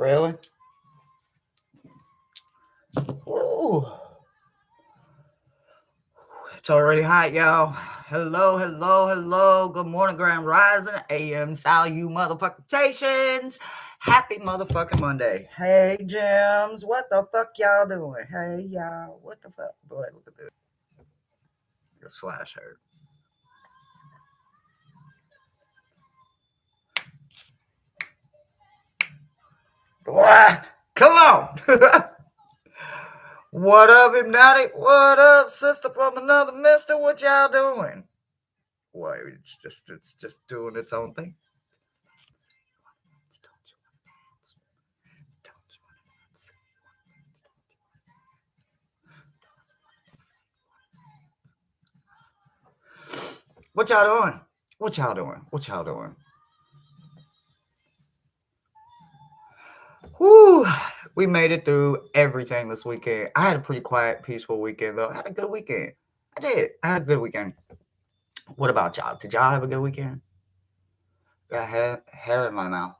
Really? Ooh. It's already hot, y'all. Hello, hello, hello. Good morning, Grand Rising. AM Salu motherfuckitations. Happy motherfucking Monday. Hey, Gems. What the fuck y'all doing? Hey, y'all. What the fuck? Boy, look at this. Your slash hurt. Boy, come on. What up, Hypnotic? What up, sister from another mister? What y'all doing? Boy, it's just doing its own thing. What y'all doing? What y'all doing? What y'all doing? Whew. We made it through everything this weekend. I had a pretty quiet, peaceful weekend, though. I had a good weekend. I did. I had a good weekend. What about y'all? Did y'all have a good weekend? Got hair in my mouth.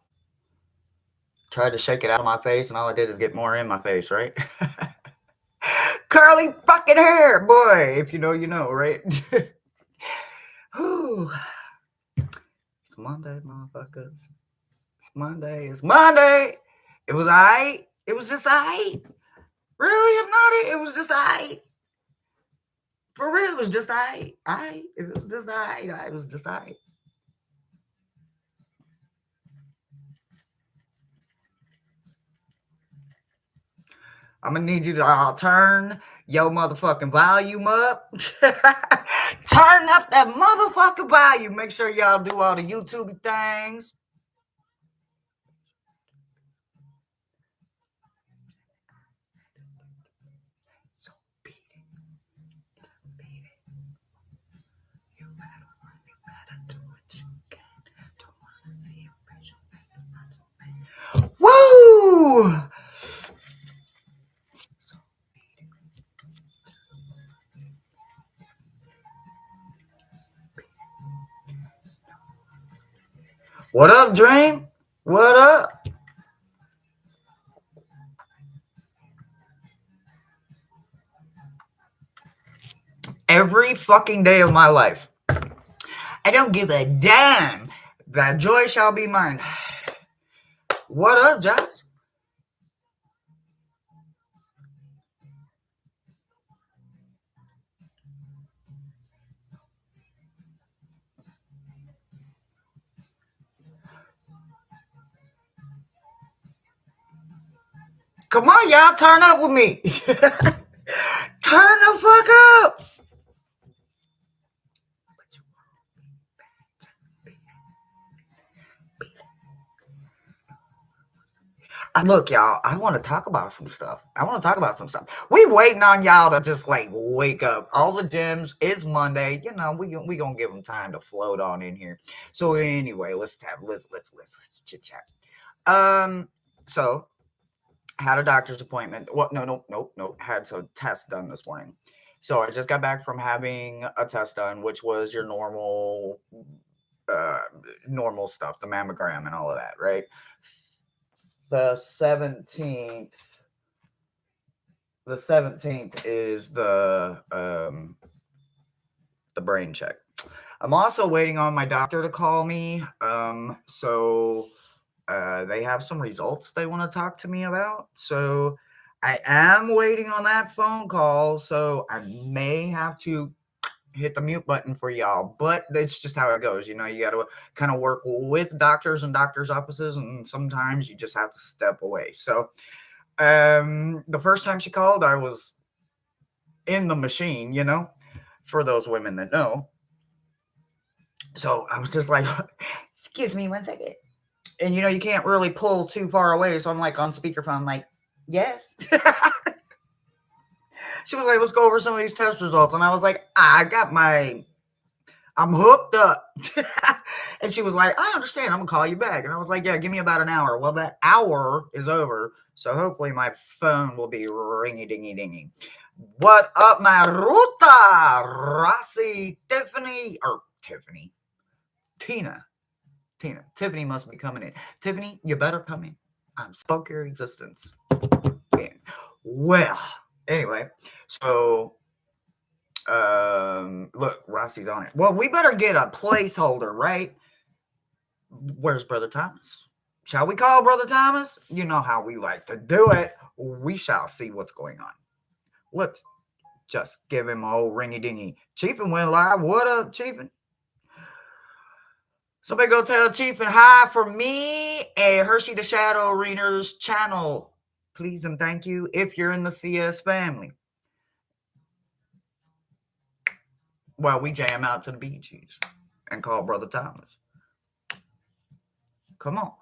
Tried to shake it out of my face, and all I did is get more in my face, right? Curly fucking hair, boy. If you know, you know, right? Whew. It's Monday, motherfuckers. It's Monday. It's Monday. It was aight. It was just aight. Really, I'm not it. It was just aight. For real, it was just aight. Aight. It was just aight. It was just aight. I'm gonna need you to all turn your motherfucking volume up. Turn up that motherfucking volume. Make sure y'all do all the YouTube things. So beat it. Beat it. You better do what you can. Don't wanna see you raise your face. Woo! What up, Dream? What up? Every fucking day of my life, I don't give a damn. That joy shall be mine. What up, Josh? Come on, y'all, turn up with me. Turn the fuck up. Look, y'all, I want to talk about some stuff. We waiting on y'all to just like wake up. All the gyms, it's Monday. You know, we gonna give them time to float on in here. So anyway, let's chit chat. So had a doctor's appointment. What? No. Had some tests done this morning. So I just got back from having a test done, which was your uh, normal stuff, the mammogram and all of that, right? The 17th. The 17th is the brain check. I'm also waiting on my doctor to call me. So they have some results they want to talk to me about. So I am waiting on that phone call. So I may have to hit the mute button for y'all, but that's just how it goes. You know, you got to kind of work with doctors and doctors' offices, and sometimes you just have to step away. So the first time she called, I was in the machine, you know, for those women that know. So I was just like, excuse me 1 second. And, you know, you can't really pull too far away. So I'm like on speakerphone, like, yes. She was like, let's go over some of these test results. And I was like, I'm hooked up. And she was like, I understand. I'm going to call you back. And I was like, yeah, give me about an hour. Well, that hour is over. So hopefully my phone will be ringy dingy dingy. What up, my Ruta, Rossi, Tina. Tiffany must be coming in. Tiffany, you better come in. spoke your existence. Yeah. Well, anyway, so look, Rossi's on it. Well, we better get a placeholder, right? Where's Brother Thomas? Shall we call Brother Thomas? You know how we like to do it. We shall see what's going on. Let's just give him a old ringy dingy. Chiefin went live. What up, Chiefin? Somebody go tell Chiefin hi for me and Hershey the Shadow Reader's channel. Please and thank you if you're in the CS family. Well, we jam out to the Bee Gees and call Brother Thomas. Come on.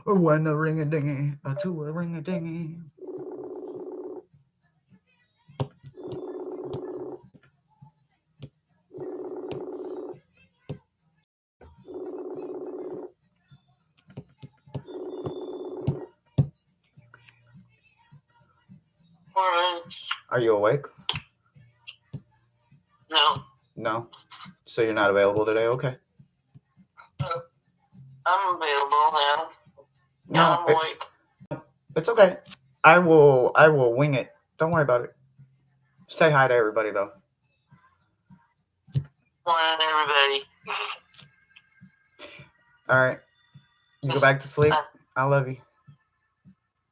One a ring a dingy, a two a ring a dingy. Are you awake? No. No? So you're not available today? Okay. I'm available now. No, I'm awake. It's okay. I will wing it. Don't worry about it. Say hi to everybody though. Morning, everybody. All right. You go back to sleep. I love you.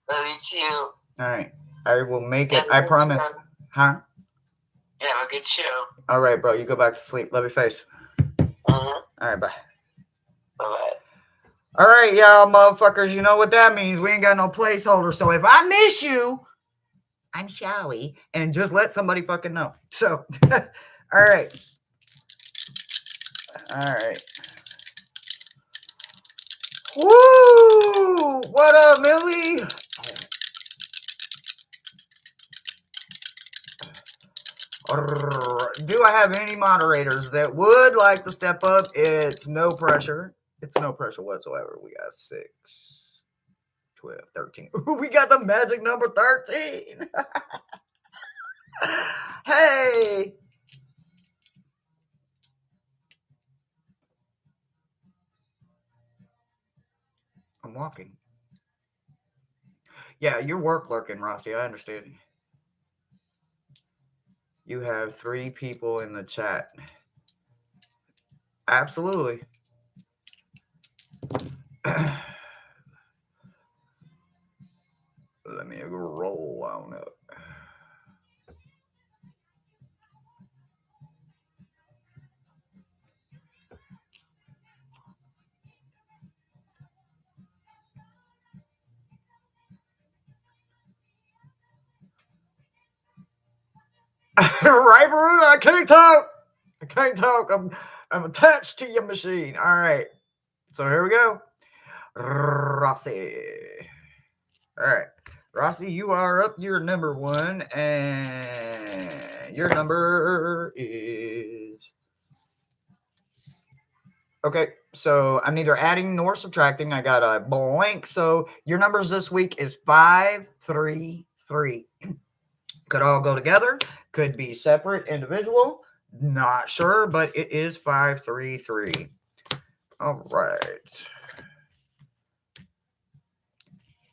Love you too. All right. I will make it. I promise. Huh? Have a good show. All right, bro. You go back to sleep. Love your face. All right, bye. Bye-bye. All right, y'all motherfuckers. You know what that means. We ain't got no placeholder. So if I miss you, I'm Shelly. And just let somebody fucking know. So, all right. All right. Woo! What up, Millie? Do I have any moderators that would like to step up? It's no pressure. It's no pressure whatsoever. We got 6, 12, 13. We got the magic number 13. Hey. I'm walking. Yeah, you're work lurking, Rossi. I understand. You have 3 people in the chat. Absolutely. Let me roll on up. Right, Bruno? I can't talk. I can't talk. I'm attached to your machine. All right. So here we go. Rossi. All right. Rossi, you are up. You're number 1. And your number is... Okay. So I'm neither adding nor subtracting. I got a blank. So your numbers this week is 5, 3, 3. Could all go together. Could be separate, individual. Not sure, but it is 5, 3, 3. All right.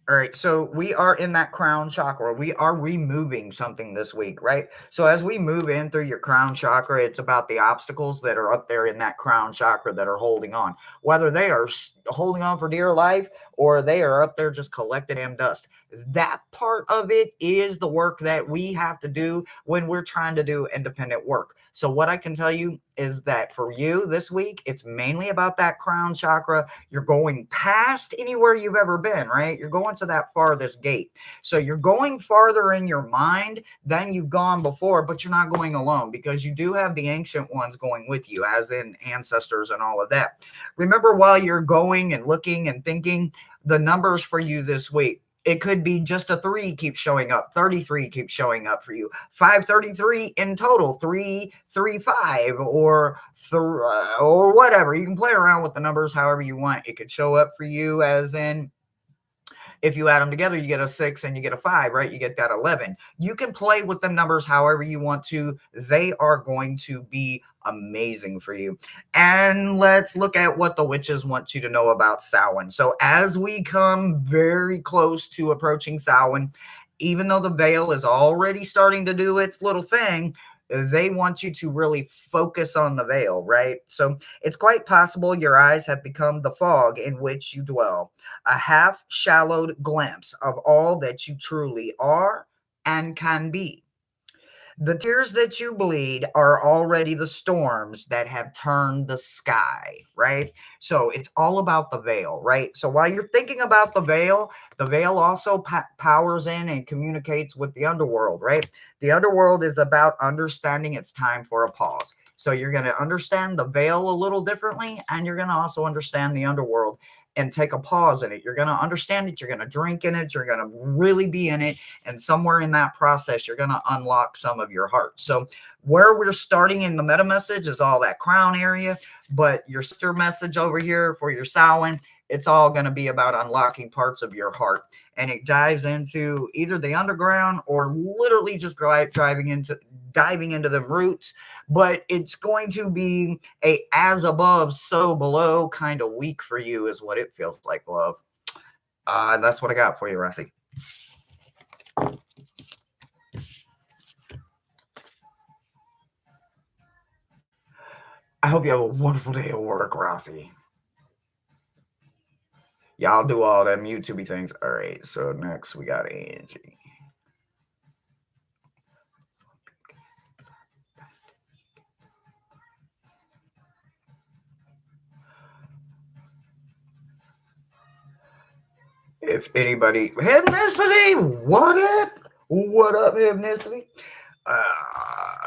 All right, so we are in that crown chakra. We are removing something this week, right? So as we move in through your crown chakra, it's about the obstacles that are up there in that crown chakra that are holding on. Whether they are holding on for dear life or they are up there just collecting damn dust. That part of it is the work that we have to do when we're trying to do independent work. So what I can tell you is that for you this week, it's mainly about that crown chakra. You're going past anywhere you've ever been, right? You're going to that farthest gate. So you're going farther in your mind than you've gone before, but you're not going alone because you do have the ancient ones going with you, as in ancestors and all of that. Remember, while you're going and looking and thinking, the numbers for you this week, it could be just a 3 keeps showing up. 33 keeps showing up for you. 533 in total. 335 or whatever. You can play around with the numbers however you want. It could show up for you as in If you add them together, you get a 6 and you get a 5, right? You get that 11. You can play with the numbers however you want to. They are going to be amazing for you. And let's look at what the witches want you to know about Samhain. So as we come very close to approaching Samhain, even though the veil is already starting to do its little thing, they want you to really focus on the veil, right? So it's quite possible your eyes have become the fog in which you dwell, a half shallowed glimpse of all that you truly are and can be. The tears that you bleed are already the storms that have turned the sky, right? So it's all about the veil, right? So while you're thinking about the veil also powers in and communicates with the underworld, right? The underworld is about understanding it's time for a pause. So you're going to understand the veil a little differently, and you're going to also understand the underworld and take a pause in it. You're going to understand it. You're going to drink in it. You're going to really be in it. And somewhere in that process, you're going to unlock some of your heart. So where we're starting in the meta message is all that crown area, but your sister message over here for your Samhain, it's all going to be about unlocking parts of your heart. And it dives into either the underground or literally just diving into the roots, but it's going to be a as above, so below kind of week for you is what it feels like, love. That's what I got for you, Rossi. I hope you have a wonderful day at work, Rossi. Yeah, I'll do all them YouTubey things. All right, so next we got Angie. If anybody, Hypnicity, what up? What up, Hypnicity?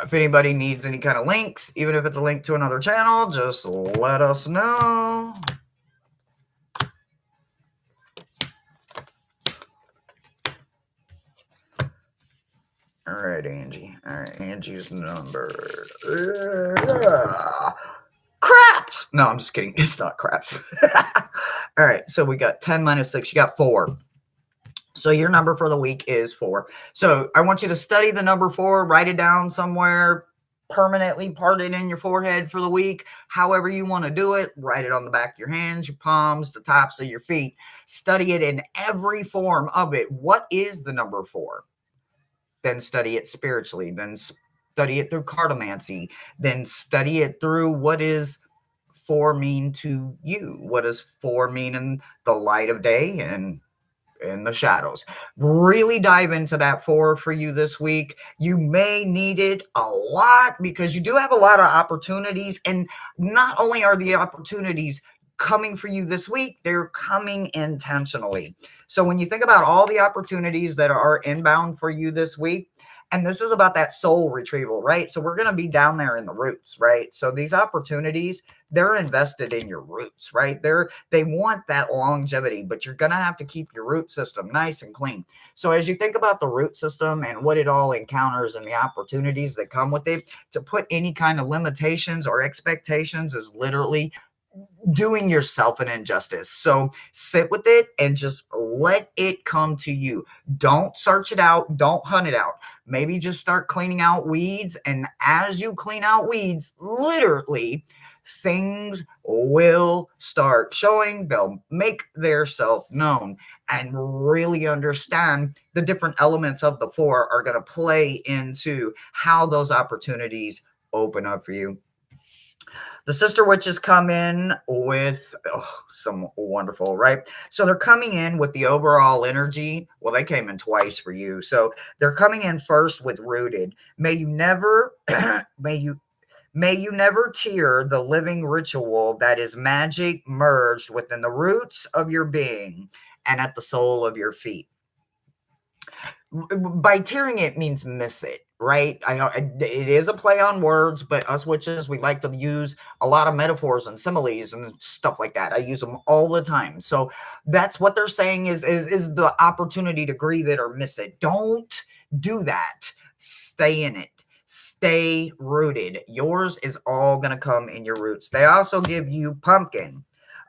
If anybody needs any kind of links, even if it's a link to another channel, just let us know. All right, Angie. All right, Angie's number. Craps! No, I'm just kidding. It's not craps. All right, so we got 10 minus 6. You got 4. So your number for the week is 4. So I want you to study the number 4, write it down somewhere, permanently part it in your forehead for the week. However you want to do it, write it on the back of your hands, your palms, the tops of your feet. Study it in every form of it. What is the number 4? Then study it spiritually. Then study it through cartomancy. Then study it through what is 4 mean to you? What does 4 mean in the light of day and in the shadows? Really dive into that 4 for you this week. You may need it a lot because you do have a lot of opportunities, and not only are the opportunities coming for you this week, they're coming intentionally. So when you think about all the opportunities that are inbound for you this week, and this is about that soul retrieval, right? So we're going to be down there in the roots, right? So these opportunities, they're invested in your roots, right? They want that longevity, but you're going to have to keep your root system nice and clean. So as you think about the root system and what it all encounters and the opportunities that come with it, to put any kind of limitations or expectations is literally doing yourself an injustice. So sit with it and just let it come to you. Don't search it out. Don't hunt it out. Maybe just start cleaning out weeds. And as you clean out weeds, literally, things will start showing. They'll make their self known and really understand the different elements of the 4 are going to play into how those opportunities open up for you. The sister witches come in with some wonderful, right? So they're coming in with the overall energy. Well, they came in twice for you. So they're coming in first with rooted. May you never, may you never tear the living ritual that is magic merged within the roots of your being and at the sole of your feet. By tearing it means miss it, right? I know it is a play on words, but us witches, we like to use a lot of metaphors and similes and stuff like that. I use them all the time. So that's what they're saying is the opportunity to grieve it or miss it. Don't do that. Stay in it. Stay rooted. Yours is all going to come in your roots. They also give you pumpkin.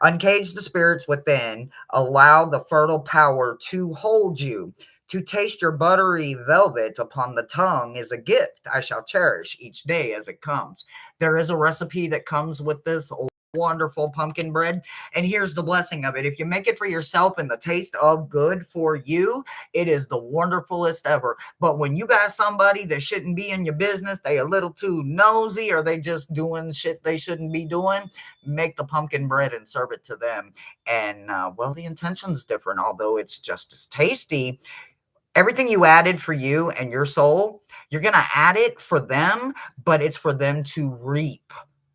Uncage the spirits within. Allow the fertile power to hold you. To taste your buttery velvet upon the tongue is a gift I shall cherish each day as it comes. There is a recipe that comes with this wonderful pumpkin bread. And here's the blessing of it. If you make it for yourself and the taste of good for you, it is the wonderfulest ever. But when you got somebody that shouldn't be in your business, they a little too nosy, or they just doing shit they shouldn't be doing, make the pumpkin bread and serve it to them. And well, the intention's different, although it's just as tasty. Everything you added for you and your soul, you're going to add it for them, but it's for them to reap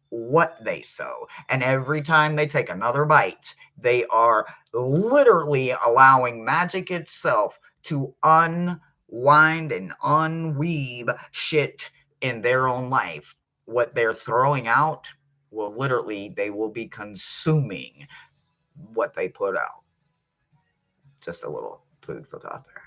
what they sow. And every time they take another bite, they are literally allowing magic itself to unwind and unweave shit in their own life. What they're throwing out will literally, they will be consuming what they put out. Just a little food for thought there.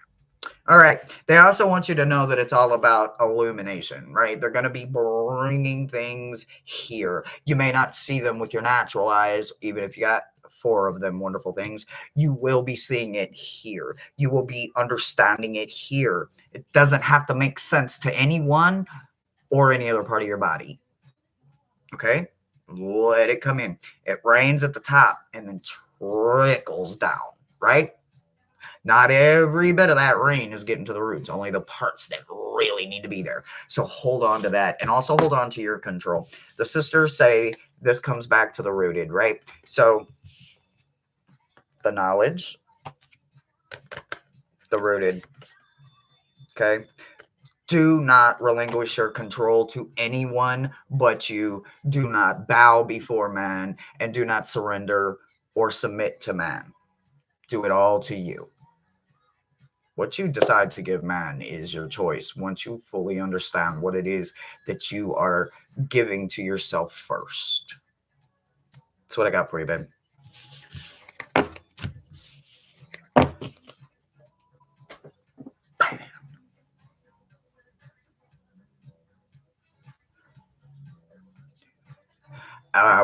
All right. They also want you to know that it's all about illumination, right? They're going to be bringing things here. You may not see them with your natural eyes, even if you got 4 of them wonderful things. You will be seeing it here. You will be understanding it here. It doesn't have to make sense to anyone or any other part of your body. Okay? Let it come in. It rains at the top and then trickles down, right? Not every bit of that rain is getting to the roots, only the parts that really need to be there. So hold on to that, and also hold on to your control. The sisters say this comes back to the rooted, right? So the knowledge, the rooted, okay? Do not relinquish your control to anyone but you. Do not bow before man, and do not surrender or submit to man. Do it all to you. What you decide to give man is your choice once you fully understand what it is that you are giving to yourself first. That's what I got for you, babe.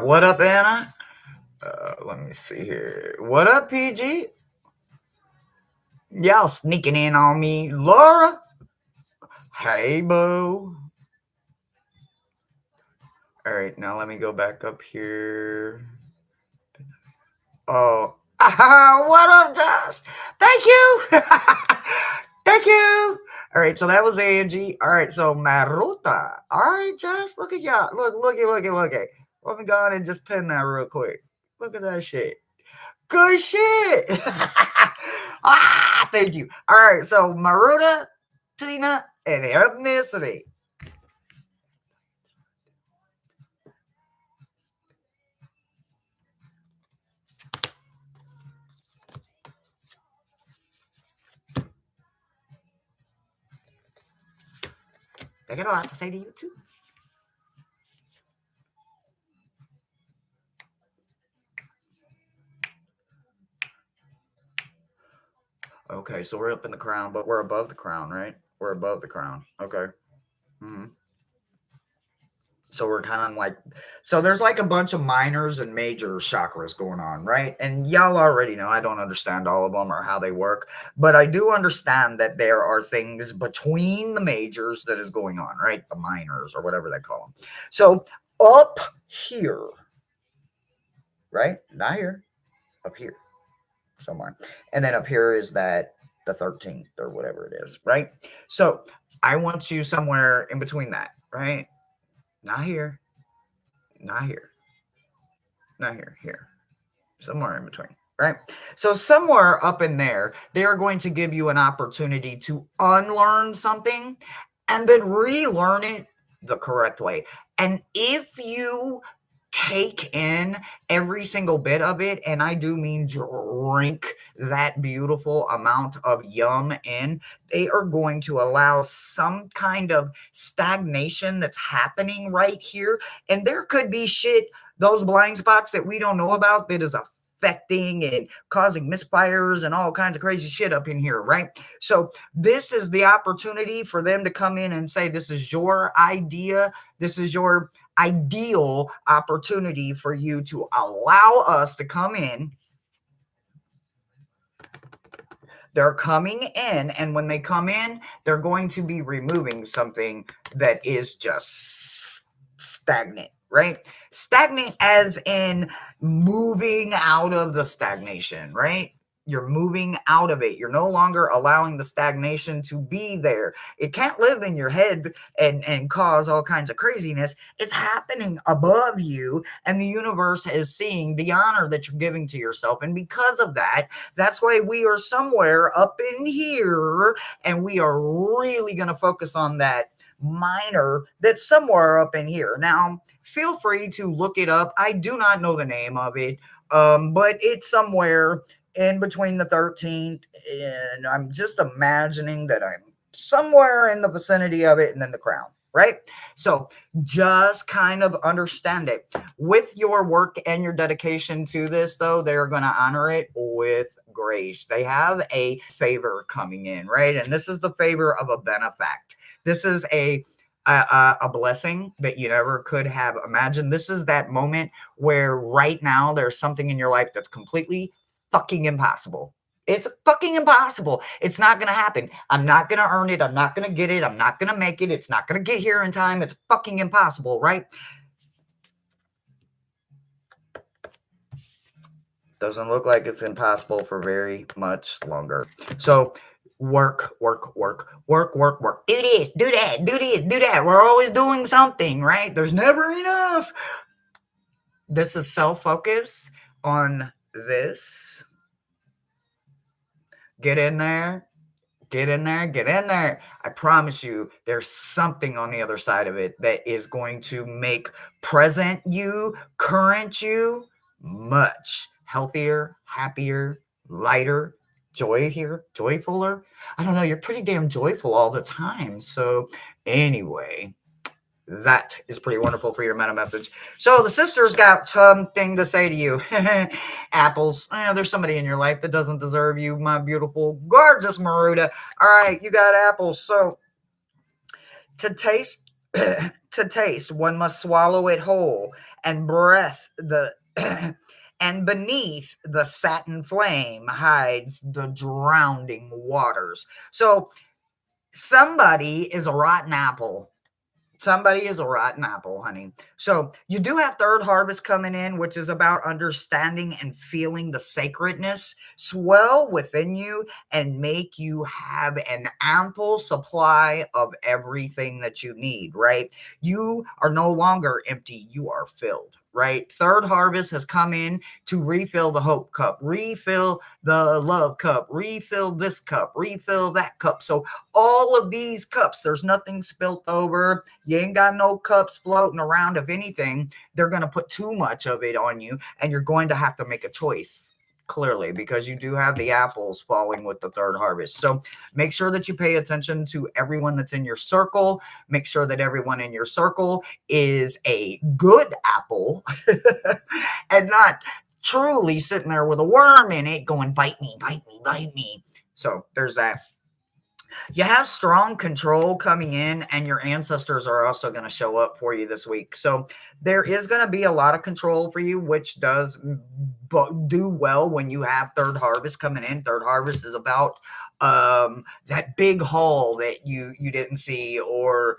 What up, Anna? Let me see here. What up, PG? Y'all sneaking in on me. Laura? Hey, boo. All right, now let me go back up here. Oh, what up, Josh? Thank you. Thank you. All right, so that was Angie. All right, so Maruta. All right, Josh, look at y'all. Look at. Let me go on and just pin that real quick. Look at that shit. Good shit. Thank you. All right, so Maruta, Tina, and ethnicity. They got a lot to say to you, too. Okay, so we're up in the crown, but we're above the crown, right? We're above the crown. Okay. Mm-hmm. So we're kind of like, so there's like a bunch of minors and major chakras going on, right? And y'all already know I don't understand all of them or how they work, but I do understand that there are things between the majors that is going on, right? The minors or whatever they call them. So up here, right? Not here, up here somewhere. And then up here is that the 13th or whatever it is, right? So I want you somewhere in between that, right? Not here, not here, not here, here, somewhere in between, right? So somewhere up in there, they are going to give you an opportunity to unlearn something and then relearn it the correct way. And if you take in every single bit of it, and I do mean drink that beautiful amount of yum in, they are going to allow some kind of stagnation that's happening right here. And there could be shit, those blind spots that we don't know about, that is infecting and causing misfires and all kinds of crazy shit up in here, right? So this is the opportunity for them to come in and say, this is your idea. This is your ideal opportunity for you to allow us to come in. They're coming in, and when they come in, they're going to be removing something that is just stagnant, right? Stagnant as in moving out of the stagnation, right? You're moving out of it. You're no longer allowing the stagnation to be there. It can't live in your head and cause all kinds of craziness. It's happening above you, and the universe is seeing the honor that you're giving to yourself. And because of that, that's why we are somewhere up in here, and we are really going to focus on that minor that's somewhere up in here. Now, feel free to look it up. I do not know the name of it, but it's somewhere in between the 13th, and I'm just imagining that I'm somewhere in the vicinity of it, and then the crown, right? So just kind of understand it. With your work and your dedication to this, though, they're going to honor it with grace. They have a favor coming in, right? And this is the favor of a benefact. This is a blessing that you never could have imagined. This is that moment where right now there's something in your life that's completely fucking impossible. It's fucking impossible. It's not going to happen. I'm not going to earn it. I'm not going to get it. I'm not going to make it. It's not going to get here in time. It's fucking impossible, right? Doesn't look like it's impossible for very much longer. So work. Do this, do that, do this, do that. We're always doing something, right? There's never enough. This is self-focus on this. Get in there. Get in there, get in there. I promise you, there's something on the other side of it that is going to make present you, current you, much healthier, happier, lighter, joyfuler. I don't know, you're pretty damn joyful all the time. So anyway, that is pretty wonderful for your meta message. So the sisters got something to say to you. Apples. There's somebody in your life that doesn't deserve you, my beautiful, gorgeous Maruda. All right, you got apples. So to taste, one must swallow it whole, and breath the. And beneath the satin flame hides the drowning waters. So somebody is a rotten apple. Somebody is a rotten apple, honey. So you do have third harvest coming in, which is about understanding and feeling the sacredness swell within you and make you have an ample supply of everything that you need, right? You are no longer empty. You are filled, right? Third harvest has come in to refill the hope cup, refill the love cup, refill this cup, refill that cup. So all of these cups, there's nothing spilt over. You ain't got no cups floating around. If anything, they're going to put too much of it on you, and you're going to have to make a choice, clearly, because you do have the apples falling with the third harvest. So make sure that you pay attention to everyone that's in your circle. Make sure that everyone in your circle is a good apple and not truly sitting there with a worm in it going, bite me, bite me, bite me. So there's that. You have strong control coming in, and your ancestors are also going to show up for you this week. So there is going to be a lot of control for you, which does do well when you have third harvest coming in. Third harvest is about that big haul that you didn't see, or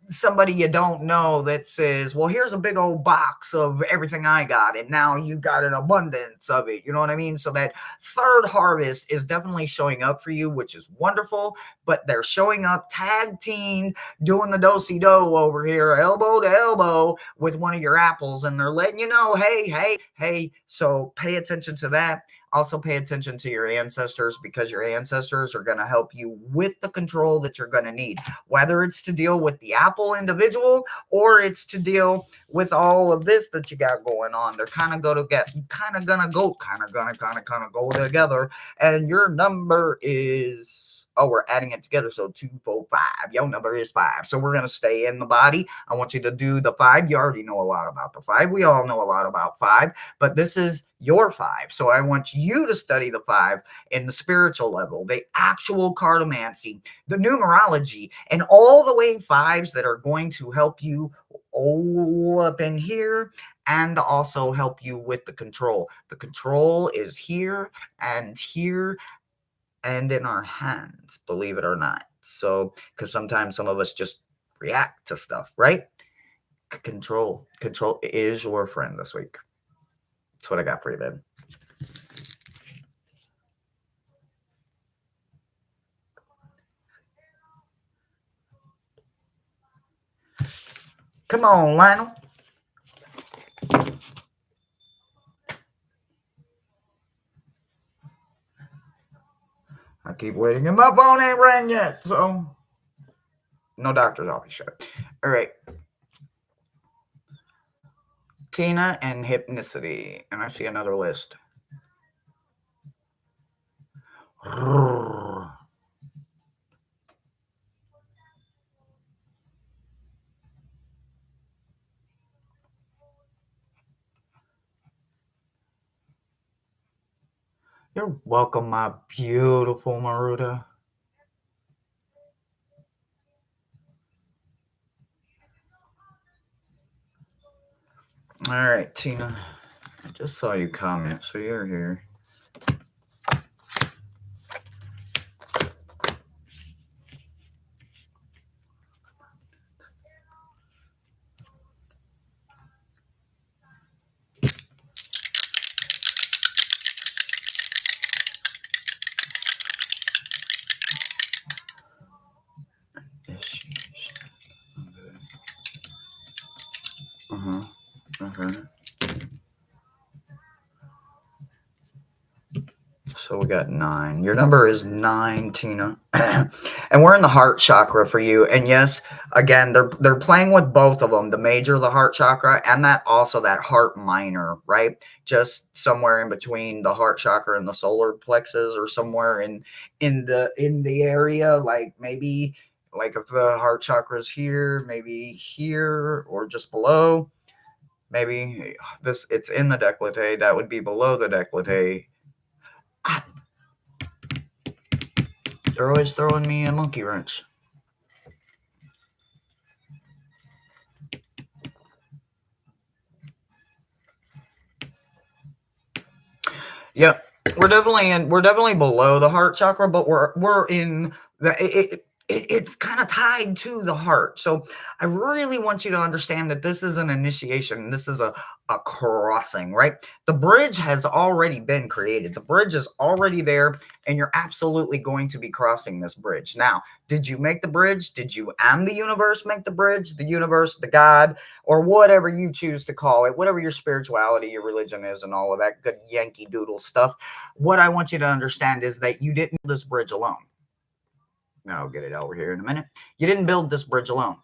somebody you don't know that says, well, here's a big old box of everything I got, and now you got an abundance of it. You know what I mean? So that third harvest is definitely showing up for you, which is wonderful, but they're showing up tag team, doing the do-si-do over here, elbow to elbow with one of your apples, and they're letting you know, hey. So pay attention to that. Also pay attention to your ancestors, because your ancestors are going to help you with the control that you're going to need, whether it's to deal with the apple individual or it's to deal with all of this that you got going on. They're kind of going to go together. And your number is Oh, we're adding it together. So 2, 4, 5. Your number is 5. So we're going to stay in the body. I want you to do the 5. You already know a lot about the 5. We all know a lot about 5, but this is your 5. So I want you to study the 5 in the spiritual level, the actual cartomancy, the numerology, and all the way 5s that are going to help you all up in here and also help you with the control. The control is here and here and in our hands, believe it or not. So, because sometimes some of us just react to stuff, right? Control is your friend this week. That's what I got for you, babe. Come on, Lionel. I keep waiting, and my phone ain't rang yet, so no doctor's office shut. All right. Tina and hypnicity, and I see another list. You're welcome, my beautiful Maruta. All right, Tina. I just saw you comment, so you're here. So we got 9. Your number is 9, Tina. And we're in the heart chakra for you. And yes, again, they're playing with both of them, the major, the heart chakra, and that also that heart minor, right? Just somewhere in between the heart chakra and the solar plexus, or somewhere in the area, like maybe like if the heart chakra is here, maybe here or just below. Maybe it's in the décolleté, that would be below the décolleté. They're always throwing me a monkey wrench. Yep, we're definitely below the heart chakra, but we're in the it's kind of tied to the heart. So I really want you to understand that this is an initiation. This is a crossing, right? The bridge has already been created. The bridge is already there, and you're absolutely going to be crossing this bridge. Now, did you make the bridge? Did you and the universe make the bridge? The universe, the God, or whatever you choose to call it, whatever your spirituality, your religion is, and all of that good Yankee Doodle stuff. What I want you to understand is that you didn't build this bridge alone. I'll get it over here in a minute. You didn't build this bridge alone.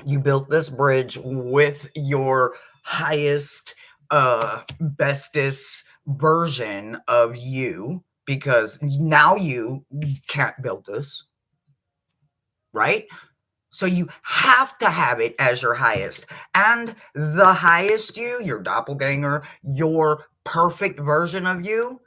You built this bridge with your highest, bestest version of you, because now you can't build this, right? So you have to have it as your highest. And the highest you, your doppelganger, your perfect version of you,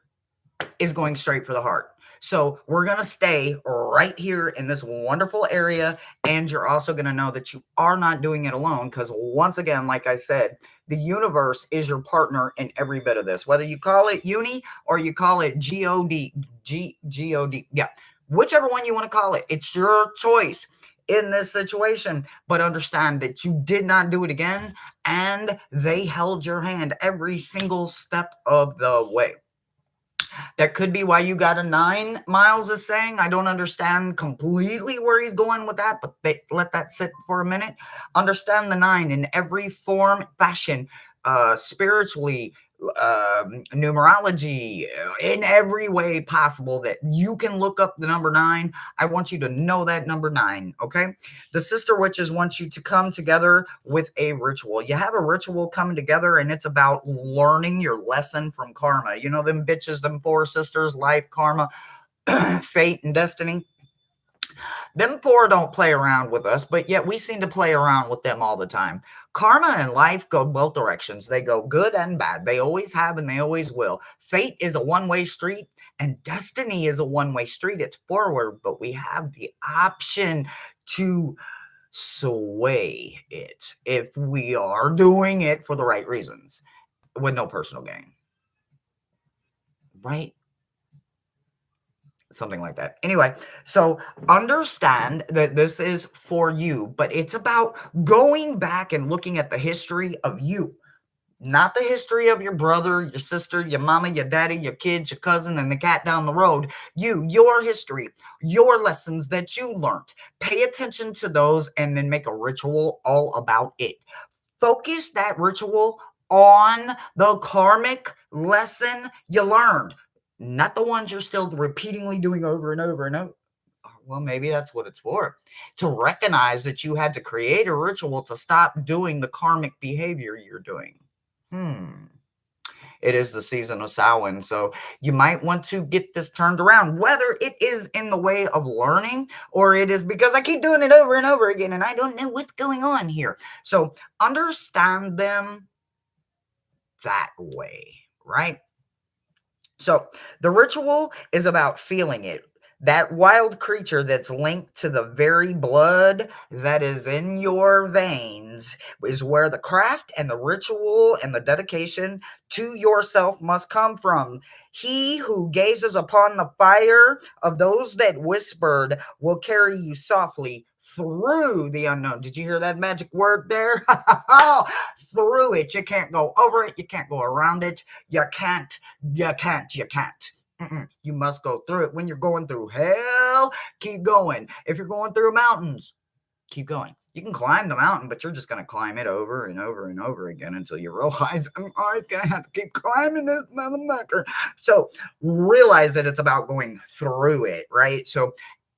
is going straight for the heart. So we're going to stay right here in this wonderful area. And you're also going to know that you are not doing it alone, because once again, like I said, the universe is your partner in every bit of this, whether you call it uni or you call it G-O-D. Yeah, whichever one you want to call it, it's your choice in this situation. But understand that you did not do it again, and they held your hand every single step of the way. That could be why you got a 9, Miles is saying. I don't understand completely where he's going with that, but let that sit for a minute. Understand the 9 in every form, fashion, spiritually, numerology, in every way possible that you can look up the number 9. I want you to know that number 9, okay? The sister witches want you to come together with a ritual. You have a ritual coming together, and it's about learning your lesson from karma. You know them bitches, them 4 sisters, life, karma. fate and destiny. Them four don't play around with us, but yet we seem to play around with them all the time. Karma and life go both directions. They go good and bad. They always have and they always will. Fate is a one-way street and destiny is a one-way street. It's forward, but we have the option to sway it if we are doing it for the right reasons with no personal gain. Right? Something like that. Anyway, so understand that this is for you, but it's about going back and looking at the history of you, not the history of your brother, your sister, your mama, your daddy, your kids, your cousin, and the cat down the road. Your history, your lessons that you learned. Pay attention to those and then make a ritual all about it. Focus that ritual on the karmic lesson you learned, not the ones you're still repeatedly doing over and over and over. Well, maybe that's what it's for. To recognize that you had to create a ritual to stop doing the karmic behavior you're doing. It is the season of Samhain, so you might want to get this turned around, whether it is in the way of learning or it is because I keep doing it over and over again and I don't know what's going on here. So understand them that way, right? So the ritual is about feeling it. That wild creature that's linked to the very blood that is in your veins is where the craft and the ritual and the dedication to yourself must come from. He who gazes upon the fire of those that whispered will carry you softly through the unknown. Did you hear that magic word there? Through it. You can't go over it. You can't go around it. You can't. You must go through it. When you're going through hell, keep going. If you're going through mountains, keep going. You can climb the mountain, but you're just going to climb it over and over and over again until you realize I'm always going to have to keep climbing this motherfucker. So realize that it's about going through it, right? So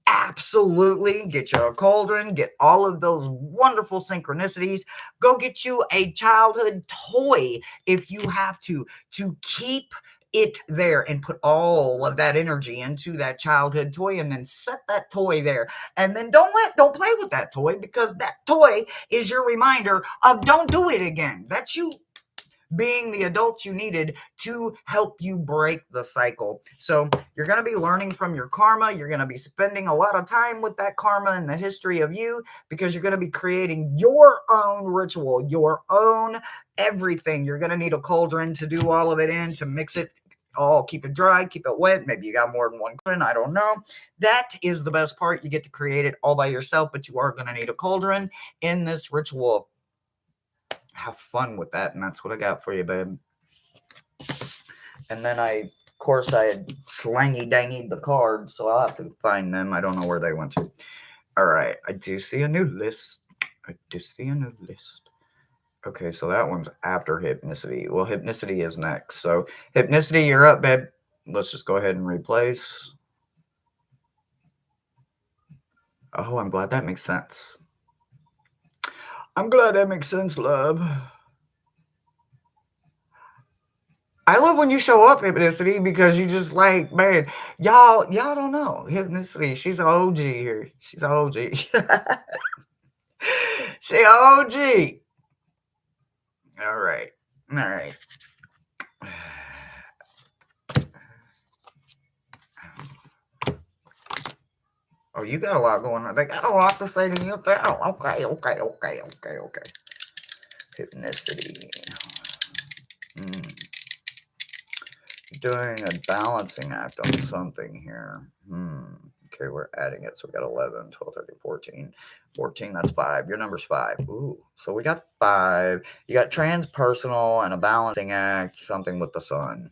absolutely get you a cauldron, get all of those wonderful synchronicities. Go get you a childhood toy if you have to keep it there and put all of that energy into that childhood toy and then set that toy there. And then don't play with that toy because that toy is your reminder of don't do it again. That's you being the adult you needed to help you break the cycle. So you're going to be learning from your karma. You're going to be spending a lot of time with that karma and the history of you because you're going to be creating your own ritual, your own everything. You're going to need a cauldron to do all of it in, to mix it all, keep it dry, keep it wet. Maybe you got more than one cauldron. I don't know. That is the best part. You get to create it all by yourself, but you are going to need a cauldron in this ritual. Have fun with that, and that's what I got for you, babe. And then of course, I had slangy-dangied the cards, so I'll have to find them. I don't know where they went to. All right, I do see a new list. Okay, so that one's after hypnicity. Well, hypnicity is next. So hypnicity, you're up, babe. Let's just go ahead and replace. Oh, I'm glad that makes sense. I'm glad that makes sense, love. I love when you show up, Hypnicity, because you just like, man, y'all don't know. Hypnicity, she's an OG here. She's an OG. She an OG. All right. Oh, you got a lot going on. They got a lot to say to you too. Okay. Hypnicity. Doing a balancing act on something here. Okay, we're adding it. So we got 11, 12, 13, 14. 14, that's 5. Your number's 5. Ooh, so we got 5. You got transpersonal and a balancing act, something with the sun.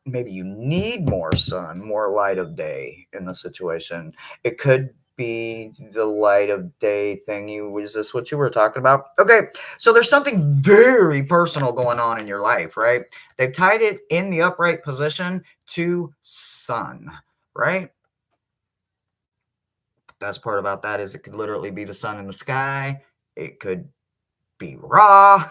Maybe you need more sun, more light of day in the situation. It could be the light of day thing. Is this what you were talking about? Okay, so there's something very personal going on in your life, right? They've tied it in the upright position to sun, right? The best part about that is it could literally be the sun in the sky. It could be raw.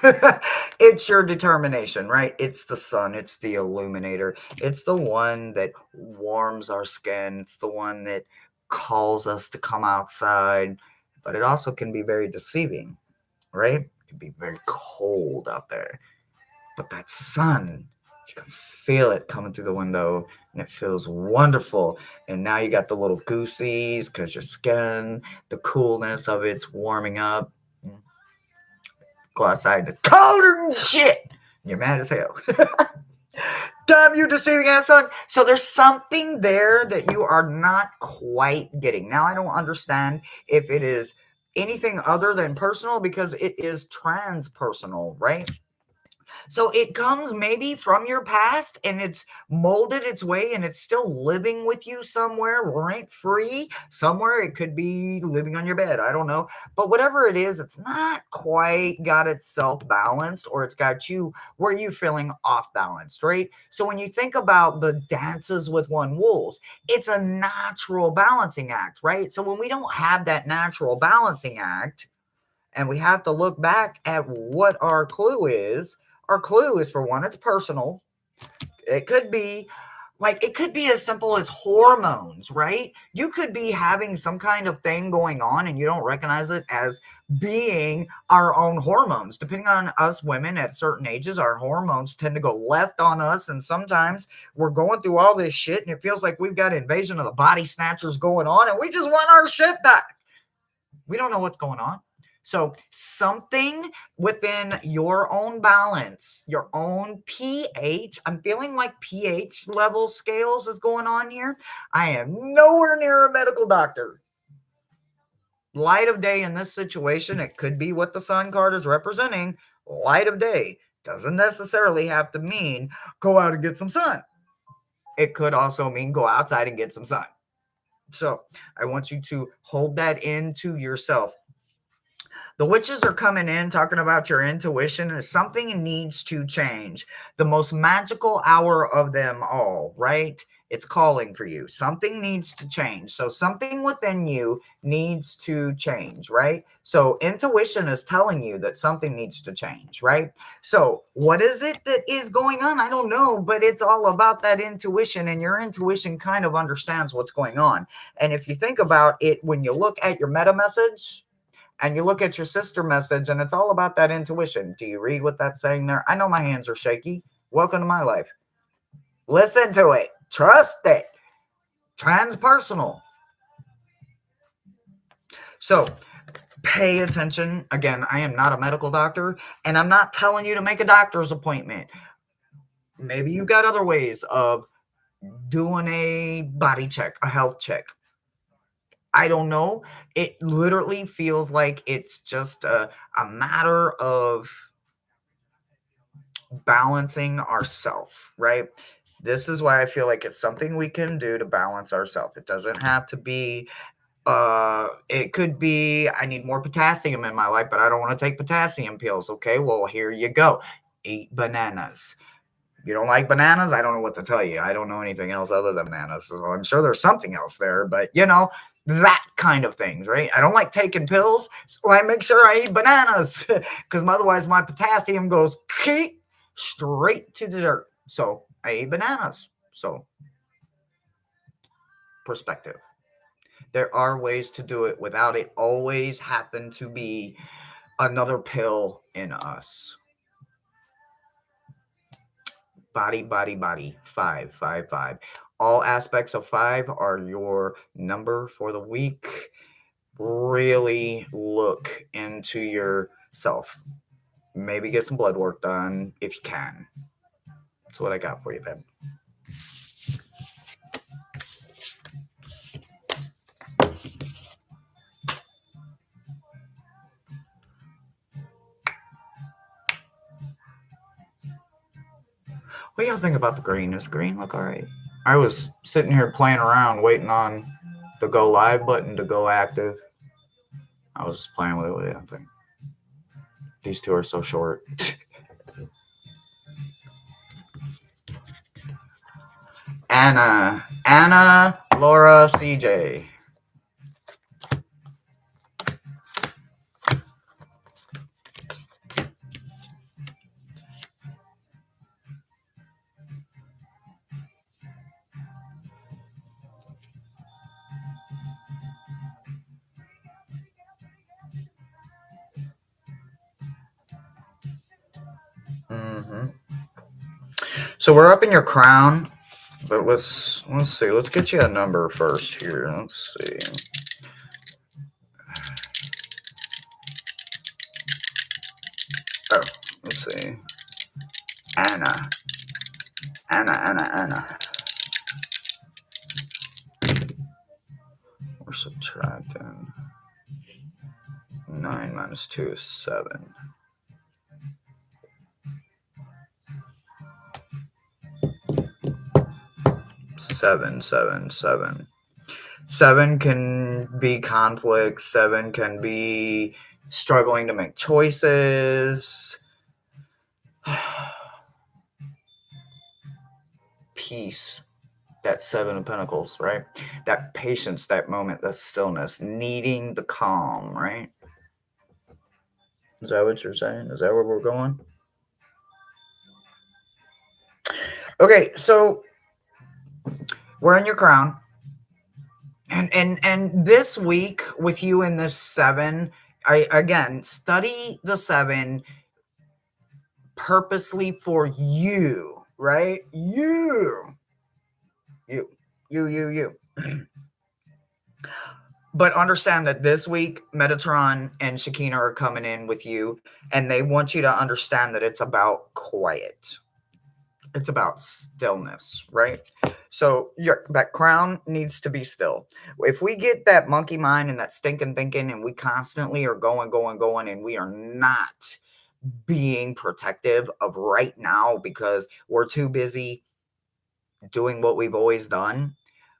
It's your determination, right? It's the sun, it's the illuminator, it's the one that warms our skin, it's the one that calls us to come outside, but it also can be very deceiving, right? It can be very cold out there. But that sun, you can feel it coming through the window and it feels wonderful. And now you got the little goosies because your skin, the coolness of it's warming up. Go outside and it's colder than shit. You're mad as hell. Damn you, deceiving ass son. So there's something there that you are not quite getting. Now, I don't understand if it is anything other than personal because it is transpersonal, right? So it comes maybe from your past and it's molded its way and it's still living with you somewhere rent free. Somewhere it could be living on your bed. I don't know. But whatever it is, it's not quite got itself balanced or it's got you where you feeling off balanced, right? So when you think about the dances with one wolves, it's a natural balancing act, right? So when we don't have that natural balancing act, and we have to look back at what our clue is. Our clue is, for one, it's personal. It could be it could be as simple as hormones, right? You could be having some kind of thing going on and you don't recognize it as being our own hormones. Depending on us women at certain ages, our hormones tend to go left on us. And sometimes we're going through all this shit and it feels like we've got invasion of the body snatchers going on and we just want our shit back. We don't know what's going on. So something within your own balance, your own pH, I'm feeling like pH level scales is going on here. I am nowhere near a medical doctor. Light of day in this situation, it could be what the sun card is representing. Light of day doesn't necessarily have to mean go out and get some sun. It could also mean go outside and get some sun. So I want you to hold that into yourself. The witches are coming in talking about your intuition and something needs to change. The most magical hour of them all, right? It's calling for you. Something needs to change. So something within you needs to change, right? So intuition is telling you that something needs to change, right? So what is it that is going on? I don't know, but it's all about that intuition, and your intuition kind of understands what's going on. And if you think about it, when you look at your meta message, and you look at your sister message and it's all about that intuition. Do you read what that's saying there? I know my hands are shaky. Welcome to my life. Listen to it. Trust it. Transpersonal. So pay attention. Again, I am not a medical doctor and I'm not telling you to make a doctor's appointment. Maybe you've got other ways of doing a body check, a health check. I don't know. It literally feels like it's just a matter of balancing ourselves, right? This is why I feel like it's something we can do to balance ourselves. It doesn't have to be it could be I need more potassium in my life, but I don't want to take potassium pills. Okay, well, here you go. Eat bananas. You don't like bananas? I don't know what to tell you. I don't know anything else other than bananas. So I'm sure there's something else there, but that kind of things, right? I don't like taking pills, so I make sure I eat bananas because otherwise my potassium goes straight to the dirt. So I eat bananas. So perspective. There are ways to do it without it always happen to be another pill in us. Body, body, body. 5, 5, 5. All aspects of 5 are your number for the week. Really look into yourself. Maybe get some blood work done if you can. That's what I got for you, babe. What do y'all think about the green? Does green look alright? I was sitting here playing around waiting on the go live button to go active. I was just playing with it. What do you think? These two are so short. Anna, Laura, CJ. Mm-hmm. So we're up in your crown, but let's see. Let's get you a number first here. Let's see. Oh, let's see. Anna. We're subtracting 9 minus 2 is 7. 7, 7, 7. 7 can be conflict. 7 can be struggling to make choices. Peace. That 7 of Pentacles, right? That patience, that moment, that stillness, needing the calm, right? Is that what you're saying? Is that where we're going? Okay, so we're in your crown. And this week with you in this 7, I again study the 7 purposely for you, right? You. But understand that this week, Metatron and Shakina are coming in with you, and they want you to understand that it's about quiet. It's about stillness, right? So that crown needs to be still. If we get that monkey mind and that stinking thinking, and we constantly are going, and we are not being protective of right now because we're too busy doing what we've always done,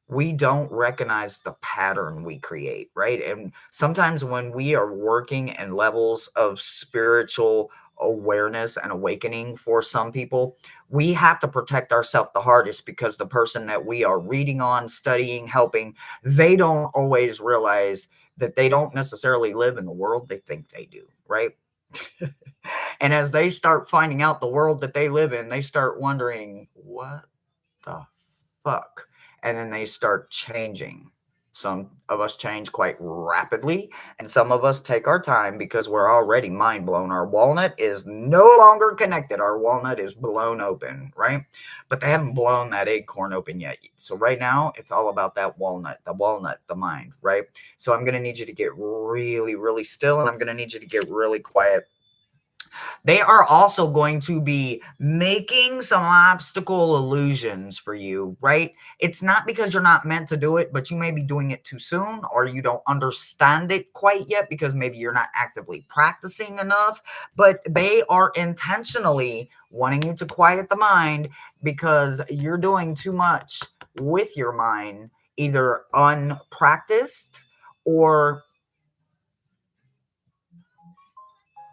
we don't recognize the pattern we create, right? And sometimes when we are working in levels of spiritual awareness and awakening for some people, we have to protect ourselves the hardest because the person that we are reading on, studying, helping, they don't always realize that they don't necessarily live in the world they think they do, right? And as they start finding out the world that they live in, they start wondering, what the fuck? And then they start changing. Some of us change quite rapidly, and some of us take our time because we're already mind blown. Our walnut is no longer connected. Our walnut is blown open, right? But they haven't blown that acorn open yet. So right now, it's all about that walnut, the mind, right? So I'm going to need you to get really, really still, and I'm going to need you to get really quiet. They are also going to be making some obstacle illusions for you, right? It's not because you're not meant to do it, but you may be doing it too soon, or you don't understand it quite yet because maybe you're not actively practicing enough. But they are intentionally wanting you to quiet the mind because you're doing too much with your mind, either unpracticed or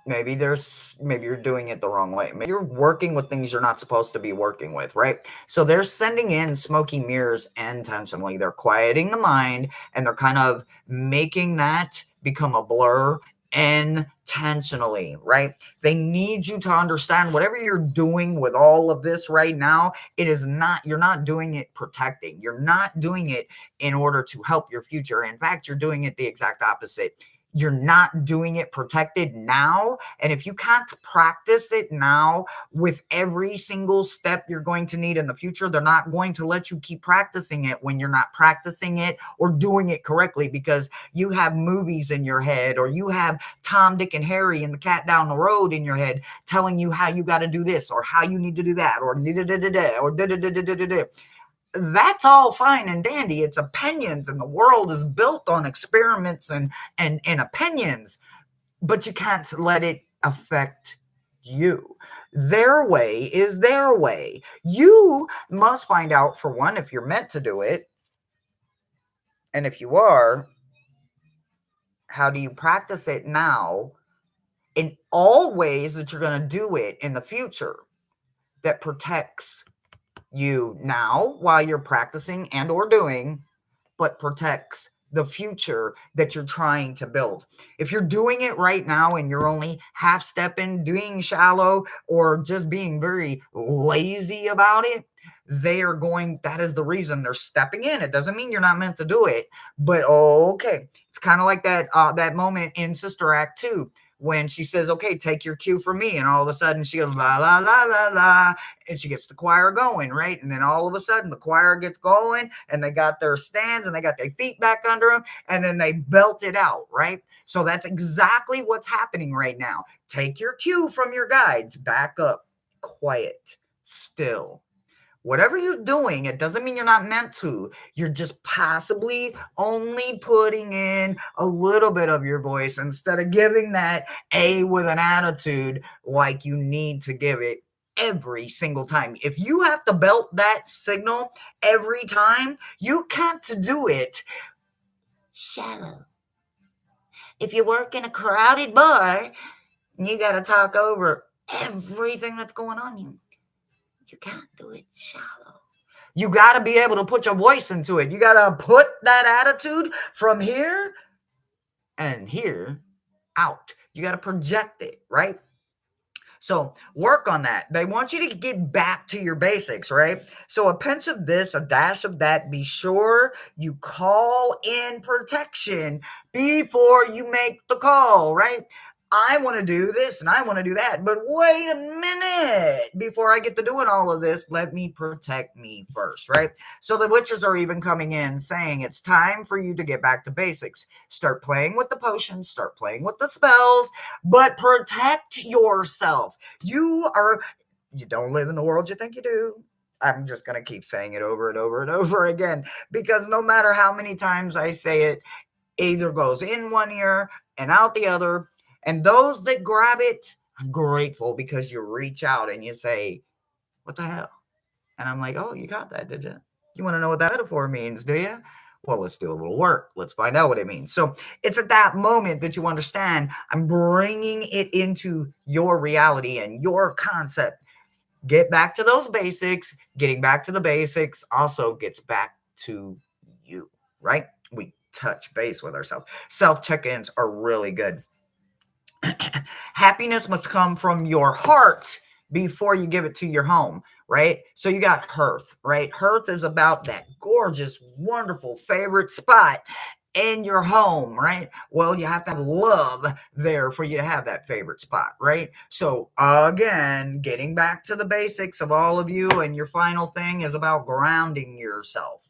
maybe you're doing it the wrong way. Maybe you're working with things you're not supposed to be working with, right? So they're sending in smoky mirrors intentionally. They're quieting the mind and they're kind of making that become a blur intentionally, right? They need you to understand whatever you're doing with all of this right now, you're not doing it protecting. You're not doing it in order to help your future. In fact, you're doing it the exact opposite. You're not doing it protected now. And if you can't practice it now with every single step you're going to need in the future, they're not going to let you keep practicing it when you're not practicing it or doing it correctly because you have movies in your head or you have Tom, Dick, and Harry and the cat down the road in your head telling you how you got to do this or how you need to do that or da-da-da-da-da or da-da-da-da-da-da. That's all fine and dandy. It's opinions, and the world is built on experiments and opinions, but you can't let it affect you. Their way is their way. You must find out, for one, if you're meant to do it, and if you are, how do you practice it now in all ways that you're going to do it in the future that protects you now while you're practicing and or doing, but protects the future that you're trying to build. If you're doing it right now and you're only half stepping, doing shallow, or just being very lazy about it, that is the reason they're stepping in. It doesn't mean you're not meant to do it, but okay. It's kind of like that moment in Sister Act 2 when she says, okay, take your cue from me. And all of a sudden she goes, la, la, la, la, la. And she gets the choir going, right? And then all of a sudden the choir gets going and they got their stands and they got their feet back under them. And then they belt it out, right? So that's exactly what's happening right now. Take your cue from your guides, back up, quiet, still. Whatever you're doing, it doesn't mean you're not meant to. You're just possibly only putting in a little bit of your voice instead of giving that A with an attitude like you need to give it every single time. If you have to belt that signal every time, you can't do it shallow. If you work in a crowded bar, you got to talk over everything that's going on. You can't do it shallow. You got to be able to put your voice into it. You got to put that attitude from here and here out. You got to project it, right? So work on that. They want you to get back to your basics, right? So a pinch of this, a dash of that. Be sure you call in protection before you make the call, right? I want to do this and I want to do that, but wait a minute. Before I get to doing all of this, let me protect me first, right? So the witches are even coming in saying it's time for you to get back to basics. Start playing with the potions, start playing with the spells, but protect yourself. You don't live in the world you think you do. I'm just going to keep saying it over and over and over again, because no matter how many times I say it, either goes in one ear and out the other. And those that grab it, I'm grateful, because you reach out and you say, what the hell? And I'm like, oh, you got that, did you? You want to know what that metaphor means, do you? Well, let's do a little work. Let's find out what it means. So it's at that moment that you understand I'm bringing it into your reality and your concept. Get back to those basics. Getting back to the basics also gets back to you, right? We touch base with ourselves. Self check-ins are really good. Happiness must come from your heart before you give it to your home, right? So you got hearth, right? Hearth is about that gorgeous, wonderful favorite spot in your home, right? Well, you have to have love there for you to have that favorite spot, right? So again, getting back to the basics of all of you, and your final thing is about grounding yourself.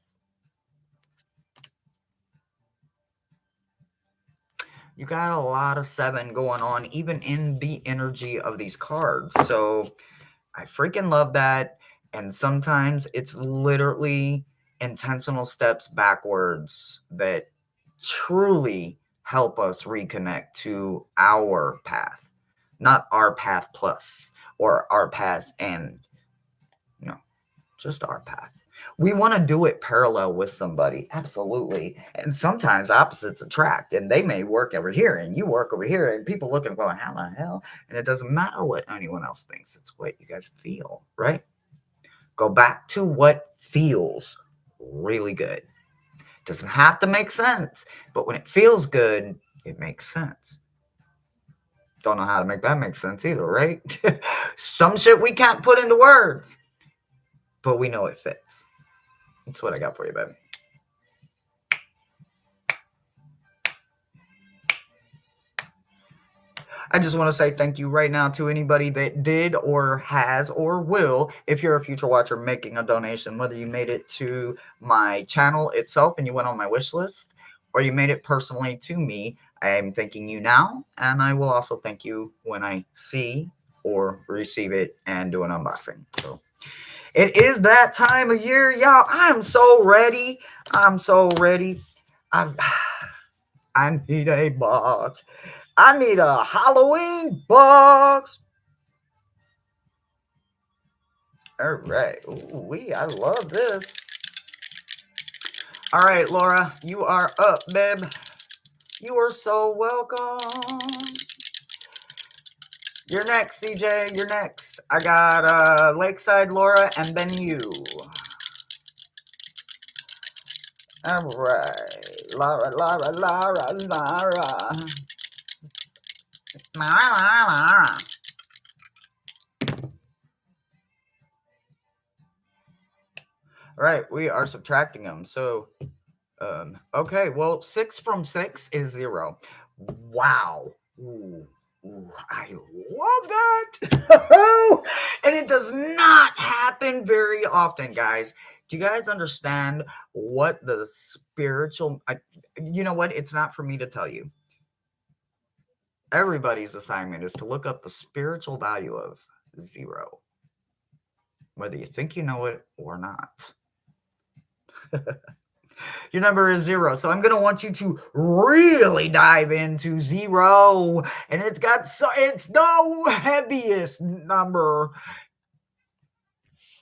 You got a lot of 7 going on, even in the energy of these cards. So I freaking love that. And sometimes it's literally intentional steps backwards that truly help us reconnect to our path, not our path plus or our path and, just our path. We want to do it parallel with somebody. Absolutely. And sometimes opposites attract, and they may work over here and you work over here, and people look and going, how the hell? And it doesn't matter what anyone else thinks. It's what you guys feel, right? Go back to what feels really good. Doesn't have to make sense, but when it feels good, it makes sense. Don't know how to make that make sense either, right? Some shit we can't put into words, but we know it fits. That's what I got for you, baby. I just want to say thank you right now to anybody that did or has or will, if you're a future watcher, making a donation, whether you made it to my channel itself and you went on my wish list, or you made it personally to me. I am thanking you now, and I will also thank you when I see or receive it and do an unboxing. So it is that time of year, y'all. I'm so ready. I'm so ready. I need a box. I need a Halloween box. All right. Ooh, I love this. All right, Laura, you are up, babe. You are so welcome. You're next, CJ. You're next. I got Lakeside Laura and then you. All right. Laura. All right, we are subtracting them. So, okay, well, 6 from 6 is 0. Wow. Ooh. Ooh, I love that. And it does not happen very often, guys. Do you guys understand what the spiritual? You know what? It's not for me to tell you. Everybody's assignment is to look up the spiritual value of zero, whether you think you know it or not. Your number is zero. So I'm going to want you to really dive into zero. And it's the heaviest number.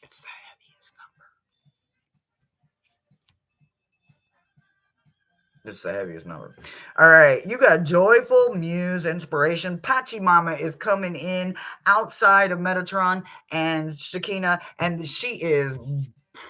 It's the heaviest number. This is the heaviest number. All right, you got joyful muse inspiration. Pachi Mama is coming in outside of Metatron and Shakina, and she is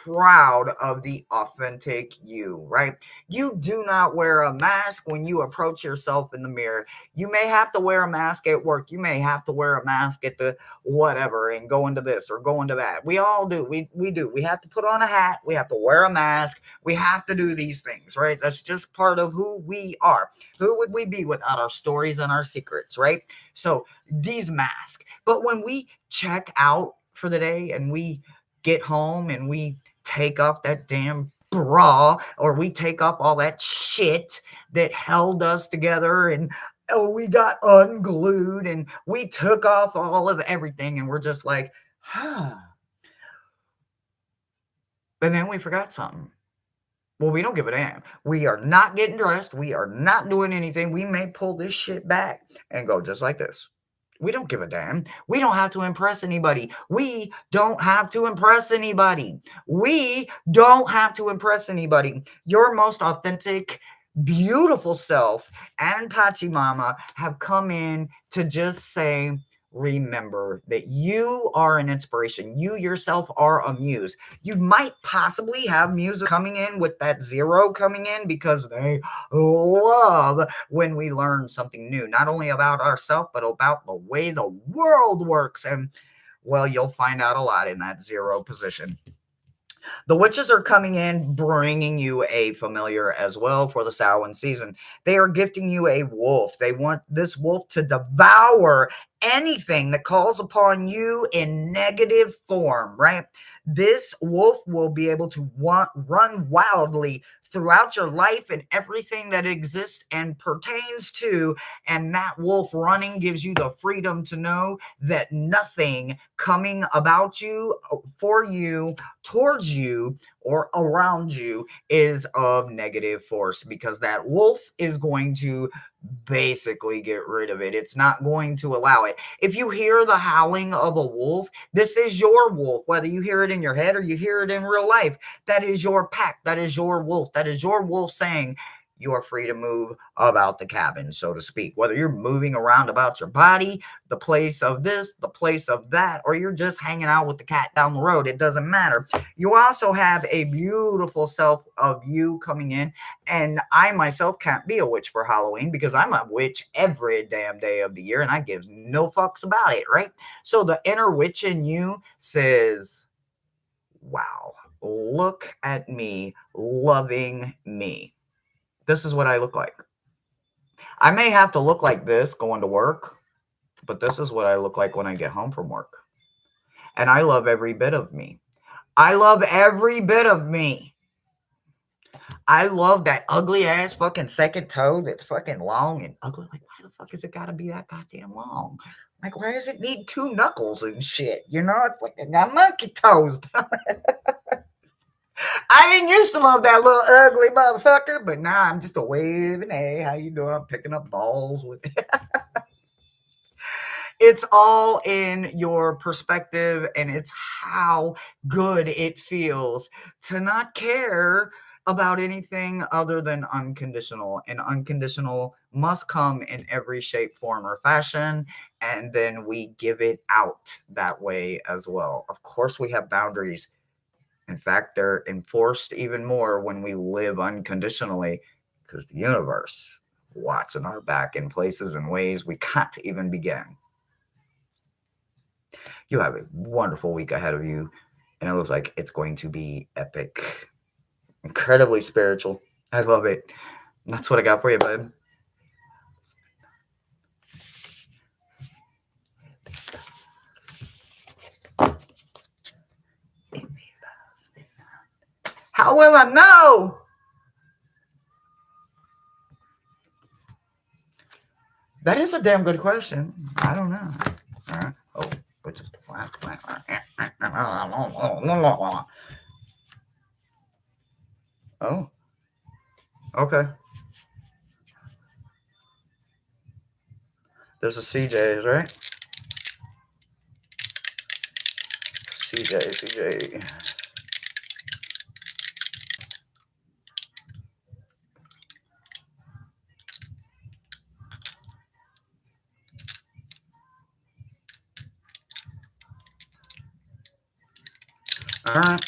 proud of the authentic you, right? You do not wear a mask when you approach yourself in the mirror. You may have to wear a mask at work. You may have to wear a mask at the whatever and go into this or go into that. We all do. We do. We have to put on a hat. We have to wear a mask. We have to do these things, right? That's just part of who we are. Who would we be without our stories and our secrets, right? So these masks. But when we check out for the day and we get home and we take off that damn bra or we take off all that shit that held us together and we got unglued and we took off all of everything and we're just like, huh. And then we forgot something. Well, we don't give a damn. We are not getting dressed. We are not doing anything. We may pull this shit back and go just like this. We don't give a damn. We don't have to impress anybody. We don't have to impress anybody. We don't have to impress anybody. Your most authentic, beautiful self and Pachi Mama have come in to just say, remember that you are an inspiration. You yourself are a muse. You might possibly have muses coming in with that zero coming in because they love when we learn something new, not only about ourselves, but about the way the world works. And well, you'll find out a lot in that zero position. The witches are coming in, bringing you a familiar as well for the Samhain season. They are gifting you a wolf. They want this wolf to devour anything that calls upon you in negative form, right? This wolf will be able to run wildly throughout your life and everything that exists and pertains to. And that wolf running gives you the freedom to know that nothing coming about you, for you, towards you, or around you is of negative force because that wolf is going to basically get rid of it. It's not going to allow it. If you hear the howling of a wolf, this is your wolf, whether you hear it in your head or you hear it in real life. That is your pack. That is your wolf. That is your wolf saying, you are free to move about the cabin, so to speak. Whether you're moving around about your body, the place of this, the place of that, or you're just hanging out with the cat down the road, it doesn't matter. You also have a beautiful self of you coming in. And I myself can't be a witch for Halloween because I'm a witch every damn day of the year and I give no fucks about it, right? So the inner witch in you says, wow, look at me loving me. This is what I look like. I may have to look like this going to work, but this is what I look like when I get home from work. And I love every bit of me. I love every bit of me. I love that ugly ass fucking second toe that's fucking long and ugly. Like, why the fuck is it gotta be that goddamn long? Like, why does it need two knuckles and shit? You know, it's like I got monkey toes. I didn't used to love that little ugly motherfucker, but now I'm just a waving. Hey, how you doing? I'm picking up balls with it. It's all in your perspective, and it's how good it feels to not care about anything other than unconditional. And unconditional must come in every shape, form, or fashion. And then we give it out that way as well. Of course, we have boundaries. In fact, they're enforced even more when we live unconditionally because the universe watching our back in places and ways we can't even begin. You have a wonderful week ahead of you, and it looks like it's going to be epic, incredibly spiritual. I love it. That's what I got for you, bud. How will I know? That is a damn good question. I don't know. Oh, which is the flat. Oh, okay. There's a CJ's, right? CJ. All right.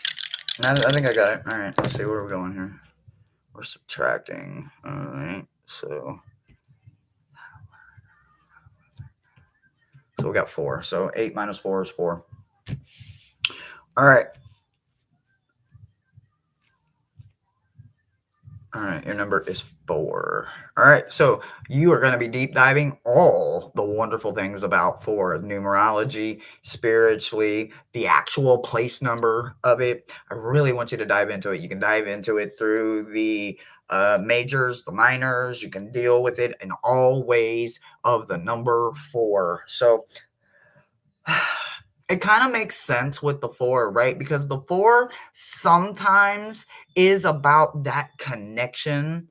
I think I got it. All right. Let's see where we're going here. We're subtracting. All right. So we got 4. So 8 minus 4 is 4. All right. All right, your number is 4. All right, so you are going to be deep diving all the wonderful things about 4, numerology, spiritually, the actual place number of it. I really want you to dive into it. You can dive into it through the majors, the minors. You can deal with it in all ways of the number 4. So it kind of makes sense with the 4, right? Because the 4 sometimes is about that connection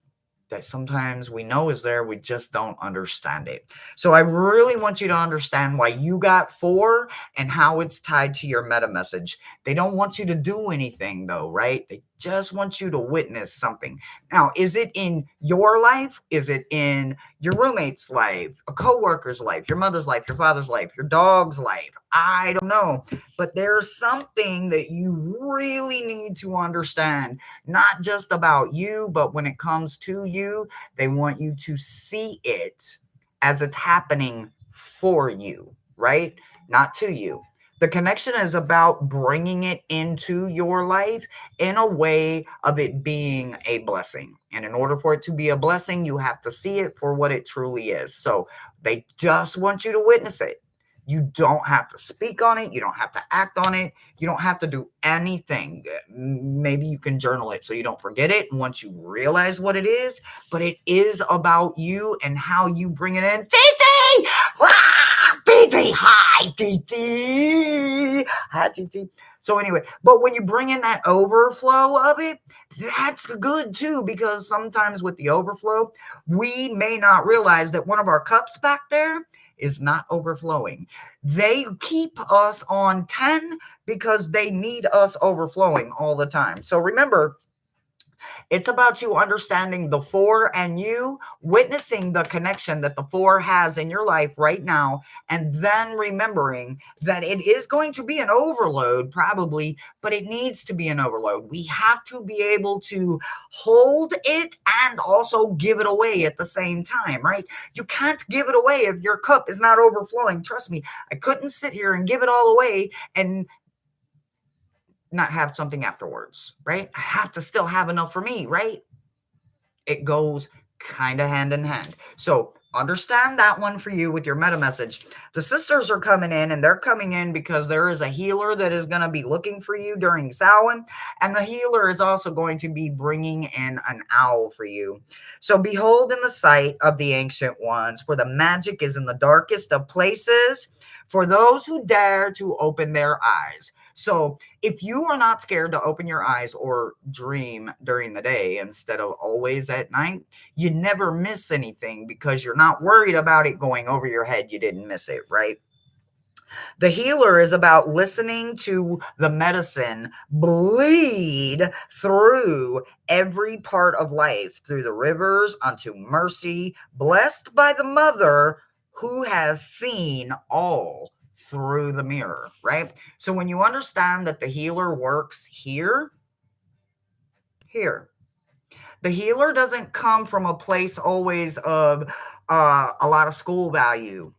that sometimes we know is there, we just don't understand it. So I really want you to understand why you got 4 and how it's tied to your meta message. They don't want you to do anything though, right? They just want you to witness something. Now, is it in your life? Is it in your roommate's life, a coworker's life, your mother's life, your father's life, your dog's life? I don't know. But there's something that you really need to understand, not just about you, but when it comes to you, they want you to see it as it's happening for you, right? Not to you. The connection is about bringing it into your life in a way of it being a blessing. And in order for it to be a blessing, you have to see it for what it truly is. So they just want you to witness it. You don't have to speak on it. You don't have to act on it. You don't have to do anything. Maybe you can journal it so you don't forget it once you realize what it is. But it is about you and how you bring it in. TT! Ah, TT! Hi, TT! Hi, TT. So anyway, but when you bring in that overflow of it, that's good too, because sometimes with the overflow, we may not realize that one of our cups back there is not overflowing. They keep us on 10 because they need us overflowing all the time. So remember, it's about you understanding the 4 and you witnessing the connection that the 4 has in your life right now, and then remembering that it is going to be an overload, probably, but it needs to be an overload. We have to be able to hold it and also give it away at the same time, right? You can't give it away if your cup is not overflowing. Trust me, I couldn't sit here and give it all away and not have something afterwards, right? I have to still have enough for me, right? It goes kind of hand in hand. So understand that one for you with your meta message. The sisters are coming in, and they're coming in because there is a healer that is going to be looking for you during Samhain, and the healer is also going to be bringing in an owl for you. So behold in the sight of the ancient ones, for the magic is in the darkest of places, for those who dare to open their eyes. So if you are not scared to open your eyes or dream during the day instead of always at night, you never miss anything because you're not worried about it going over your head. You didn't miss it, right? The healer is about listening to the medicine bleed through every part of life, through the rivers unto mercy, blessed by the mother who has seen all through the mirror, right? So when you understand that the healer works here, the healer doesn't come from a place always of a lot of school value.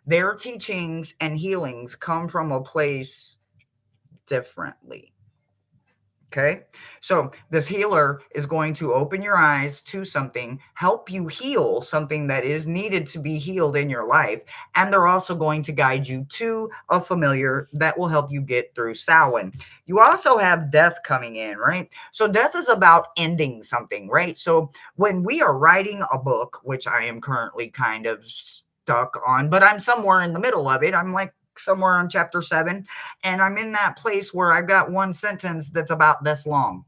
Their teachings and healings come from a place differently. Okay. So this healer is going to open your eyes to something, help you heal something that is needed to be healed in your life. And they're also going to guide you to a familiar that will help you get through Samhain. You also have death coming in, right? So death is about ending something, right? So when we are writing a book, which I am currently kind of stuck on, but I'm somewhere in the middle of it. I'm like somewhere on chapter 7, and I'm in that place where I've got one sentence that's about this long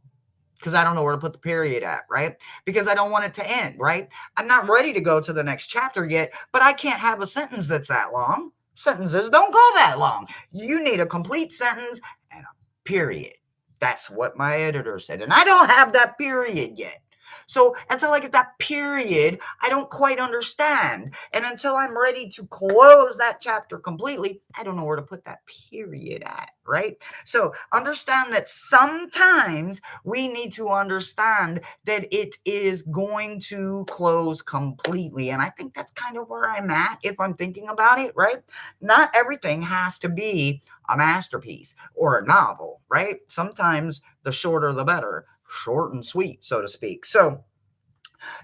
because I don't know where to put the period at, right? Because I don't want it to end, right? I'm not ready to go to the next chapter yet, but I can't have a sentence that's that long. Sentences don't go that long. You need a complete sentence and a period. That's what my editor said. And I don't have that period yet. So until I get that period, I don't quite understand. And until I'm ready to close that chapter completely, I don't know where to put that period at, right? So understand that sometimes we need to understand that it is going to close completely. And I think that's kind of where I'm at if I'm thinking about it, right? Not everything has to be a masterpiece or a novel, right? Sometimes the shorter the better, short and sweet, so to speak. So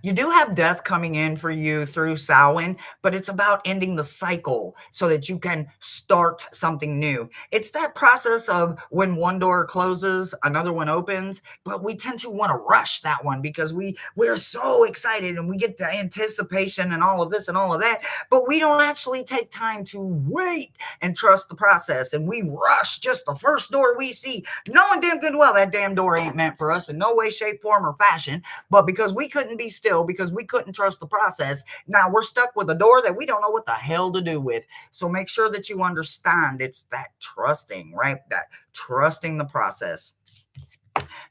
you do have death coming in for you through Samhain, but it's about ending the cycle so that you can start something new. It's that process of when one door closes, another one opens, but we tend to want to rush that one because we're so excited and we get the anticipation and all of this and all of that, but we don't actually take time to wait and trust the process. And we rush just the first door we see, knowing damn good well that damn door ain't meant for us in no way, shape, form, or fashion. But because we couldn't be still, because we couldn't trust the process, now we're stuck with a door that we don't know what the hell to do with. So make sure that you understand it's that trusting, right? That trusting the process.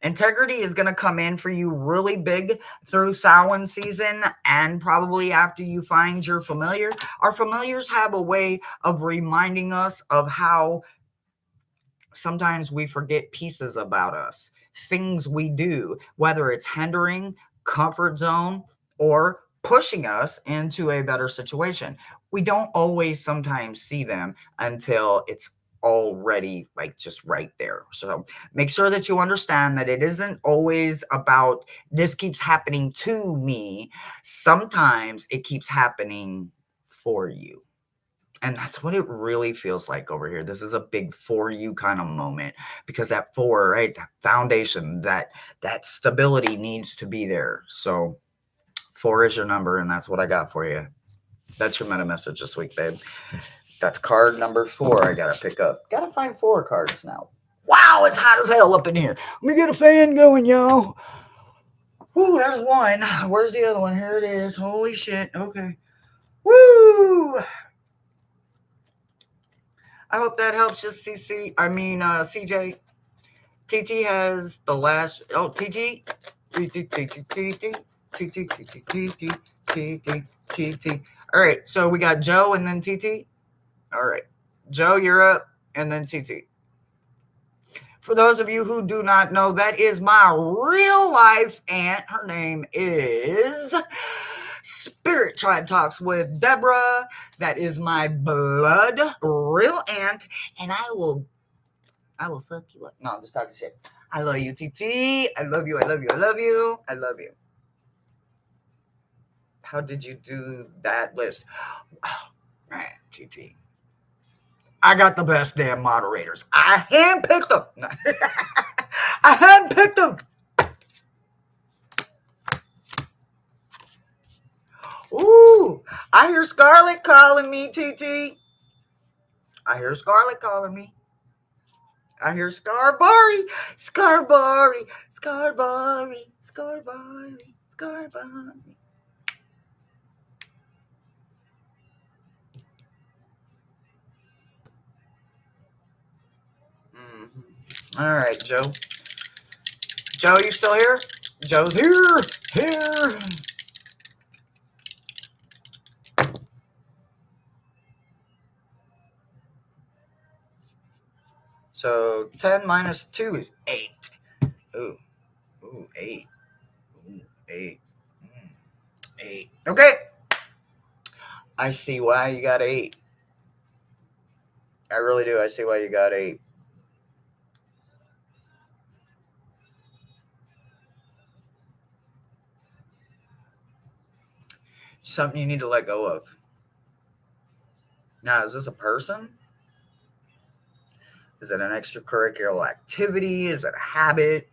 Integrity is going to come in for you really big through Samhain season and probably after you find your familiar. Our familiars have a way of reminding us of how sometimes we forget pieces about us, things we do, whether it's hindering, comfort zone, or pushing us into a better situation. We don't always sometimes see them until it's already like just right there. So make sure that you understand that it isn't always about this keeps happening to me. Sometimes it keeps happening for you. And that's what it really feels like over here. This is a big for you kind of moment because that for, right, that foundation, that stability needs to be there. So 4 is your number, and that's what I got for you. That's your meta message this week, babe. That's card number 4 I gotta pick up. Gotta find 4 cards now. Wow, it's hot as hell up in here. Let me get a fan going, y'all. Woo, there's one. Where's the other one? Here it is. Holy shit. Okay. Woo! I hope that helps you, CJ. TT has the last. Oh, TT. All right, so we got Joe and then TT. All right, Joe, you're up, and then TT. For those of you who do not know, that is my real life aunt. Her name is Spirit Tribe Talks with Deborah. That is my blood real aunt, and I will fuck you up. No, I'm just talking shit. I love you, TT. I love you. I love you. I love you. I love you. How did you do that list? Oh, man, TT. I got the best damn moderators. I handpicked them. No. I handpicked them. Ooh, I hear Scarlett calling me, TT. I hear Scarlett calling me. I hear Scarbari, Scarbari, Scarbari, Scarbari, Scarbari. Mm-hmm. All right, Joe. Joe, you still here? Joe's here. Here. So 10 minus 2 is 8. Ooh. Ooh, 8. Ooh, 8. 8. Okay. I see why you got 8. I really do. I see why you got 8. something you need to let go of. Now, is this a person? Is it an extracurricular activity? Is it a habit?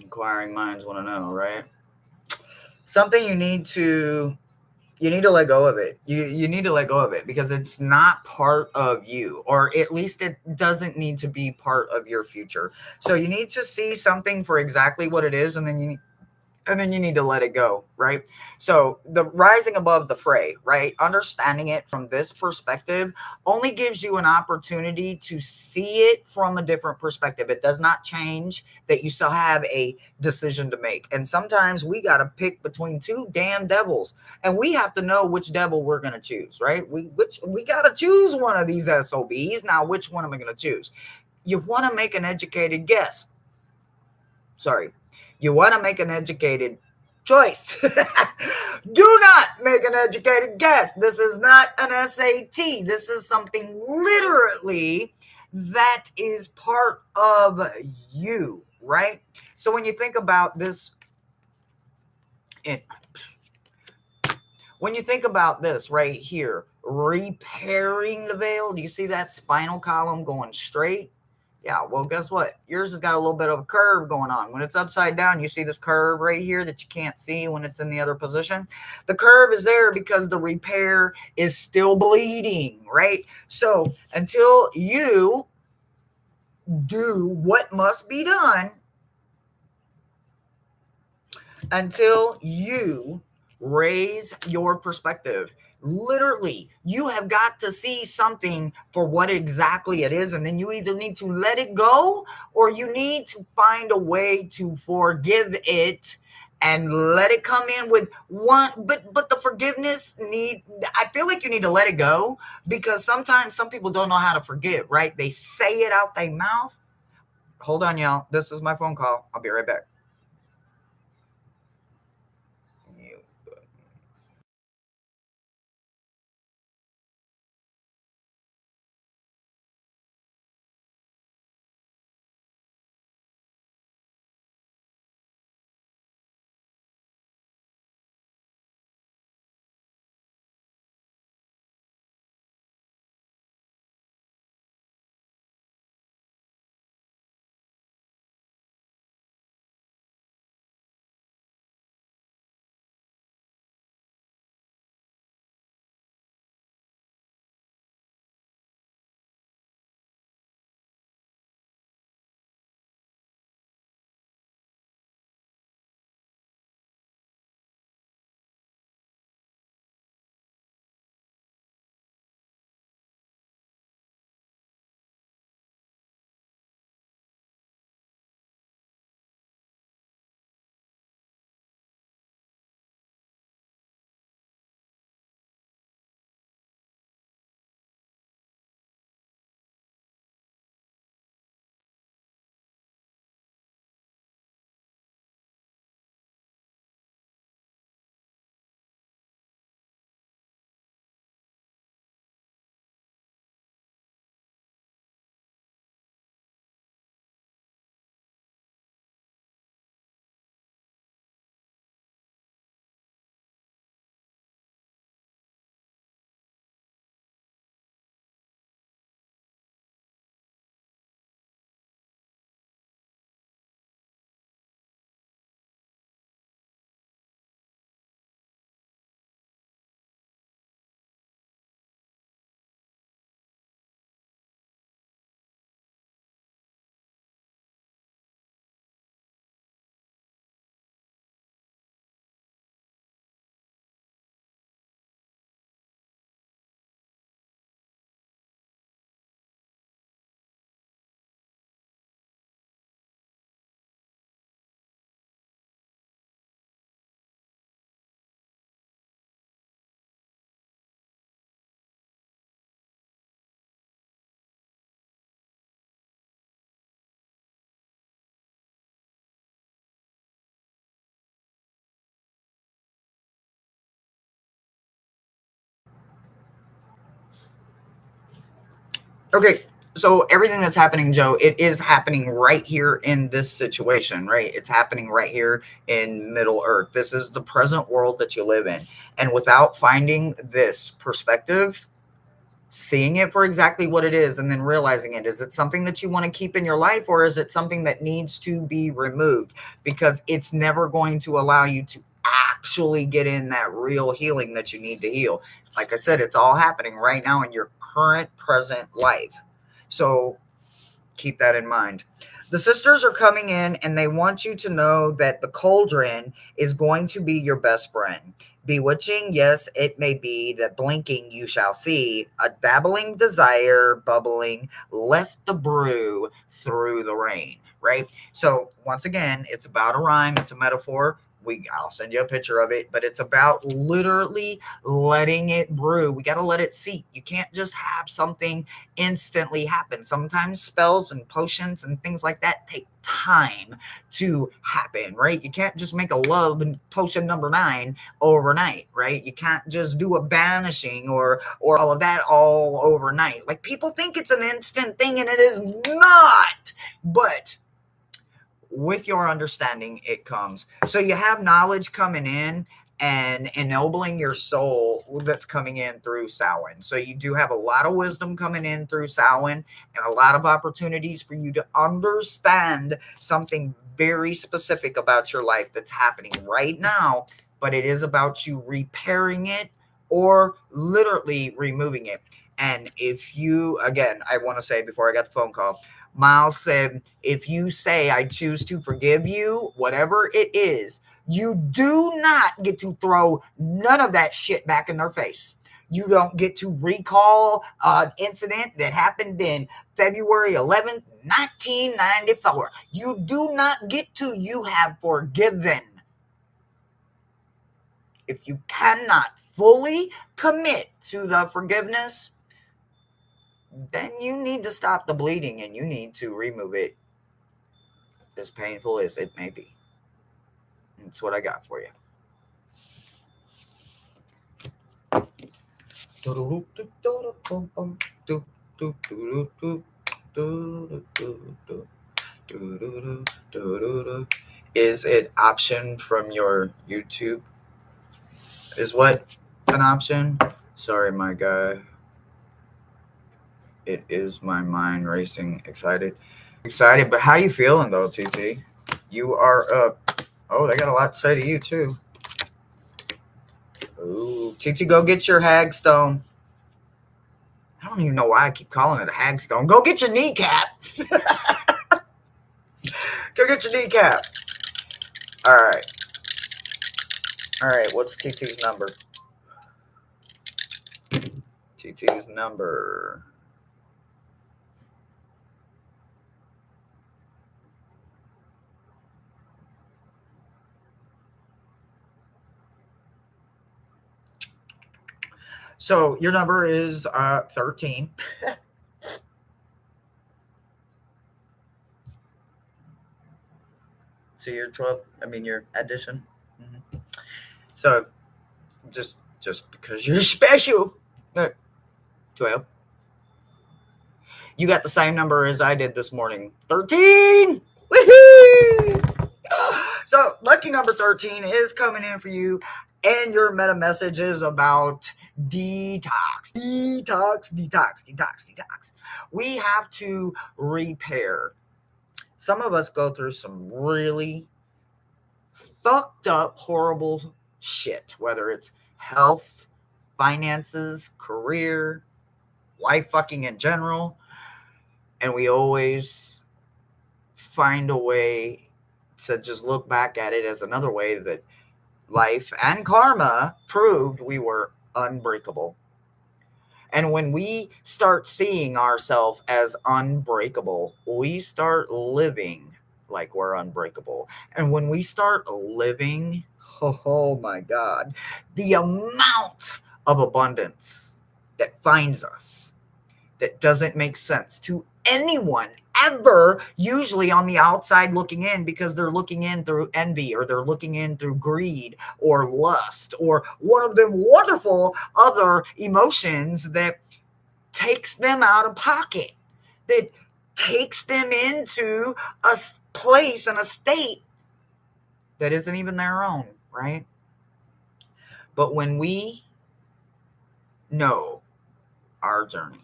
Inquiring minds want to know, right? Something you need to let go of it. You need to let go of it because it's not part of you, or at least it doesn't need to be part of your future. So you need to see something for exactly what it is, and then you need to let it go, right? So the rising above the fray, right? Understanding it from this perspective only gives you an opportunity to see it from a different perspective. It does not change that you still have a decision to make. And sometimes we got to pick between two damn devils, and we have to know which devil we're going to choose, right? We got to choose one of these SOBs. Now, which one am I going to choose? You want to make an educated guess. Sorry, you want to make an educated choice. Do not make an educated guess. This is not an SAT. This is something literally that is part of you, right? So when you think about this, it, when you think about this right here, repairing the veil, do you see that spinal column going straight? Yeah, well, guess what? Yours has got a little bit of a curve going on. When it's upside down, you see this curve right here that you can't see when it's in the other position. The curve is there because the repair is still bleeding, right? So until you do what must be done, until you raise your perspective. Literally, you have got to see something for what exactly it is, and then you either need to let it go or you need to find a way to forgive it and let it come in with one. But the forgiveness need, I feel like you need to let it go because sometimes some people don't know how to forgive, right? They say it out their mouth. Hold on, y'all, this is my phone call, I'll be right back. Okay, So everything that's happening, Joe, it is happening right here in this situation, right? It's happening right here in Middle Earth. This is the present world that you live in. And without finding this perspective, seeing it for exactly what it is, and then realizing it, is it something that you want to keep in your life, or is it something that needs to be removed? Because it's never going to allow you to actually get in that real healing that you need to heal. Like I said, it's all happening right now in your current present life. So keep that in mind. The sisters are coming in and they want you to know that the cauldron is going to be your best friend. Bewitching, yes, it may be that blinking you shall see. A babbling desire bubbling left the brew through the rain, right? So, once again, it's about a rhyme, it's a metaphor. I'll send you a picture of it, but it's about literally letting it brew. We got to let it seep. You can't just have something instantly happen. Sometimes spells and potions and things like that take time to happen, right? You can't just make a love and potion number 9 overnight, right? You can't just do a banishing or all of that all overnight. Like, people think it's an instant thing and it is not. But with your understanding, it comes. So you have knowledge coming in and ennobling your soul that's coming in through Samhain. So you do have a lot of wisdom coming in through Samhain and a lot of opportunities for you to understand something very specific about your life that's happening right now, but it is about you repairing it or literally removing it. And if you, again, I want to say before I got the phone call, Miles said, if you say, I choose to forgive you, whatever it is, you do not get to throw none of that shit back in their face. You don't get to recall an incident that happened in February 11th, 1994. You do not get to. You have forgiven. If you cannot fully commit to the forgiveness, then you need to stop the bleeding and you need to remove it, as painful as it may be. That's what I got for you. Is it option from your YouTube? Is what an option? Sorry, my guy. It is my mind racing. Excited. Excited, but how you feeling though, TT? You are up. Oh, they got a lot to say to you too. Ooh, TT, go get your hagstone. I don't even know why I keep calling it a hagstone. Go get your kneecap. Go get your kneecap. All right. All right. What's TT's number? TT's number. So your number is 13. So you're 12. I mean, your addition. Mm-hmm. So just because you're special, 12. You got the same number as I did this morning. 13. Woohoo! So lucky number 13 is coming in for you, and your meta message is about detox. Detox. We have to repair. Some of us go through some really fucked up, horrible shit, whether it's health, finances, career, life fucking in general. And we always find a way to just look back at it as another way that life and karma proved we were unbreakable. And when we start seeing ourselves as unbreakable, we start living like we're unbreakable. And when we start living, oh my God, the amount of abundance that finds us that doesn't make sense to anyone ever, usually on the outside looking in, because they're looking in through envy or they're looking in through greed or lust or one of them wonderful other emotions that takes them out of pocket. that takes them into a place and a state that isn't even their own, right? But when we know our journey,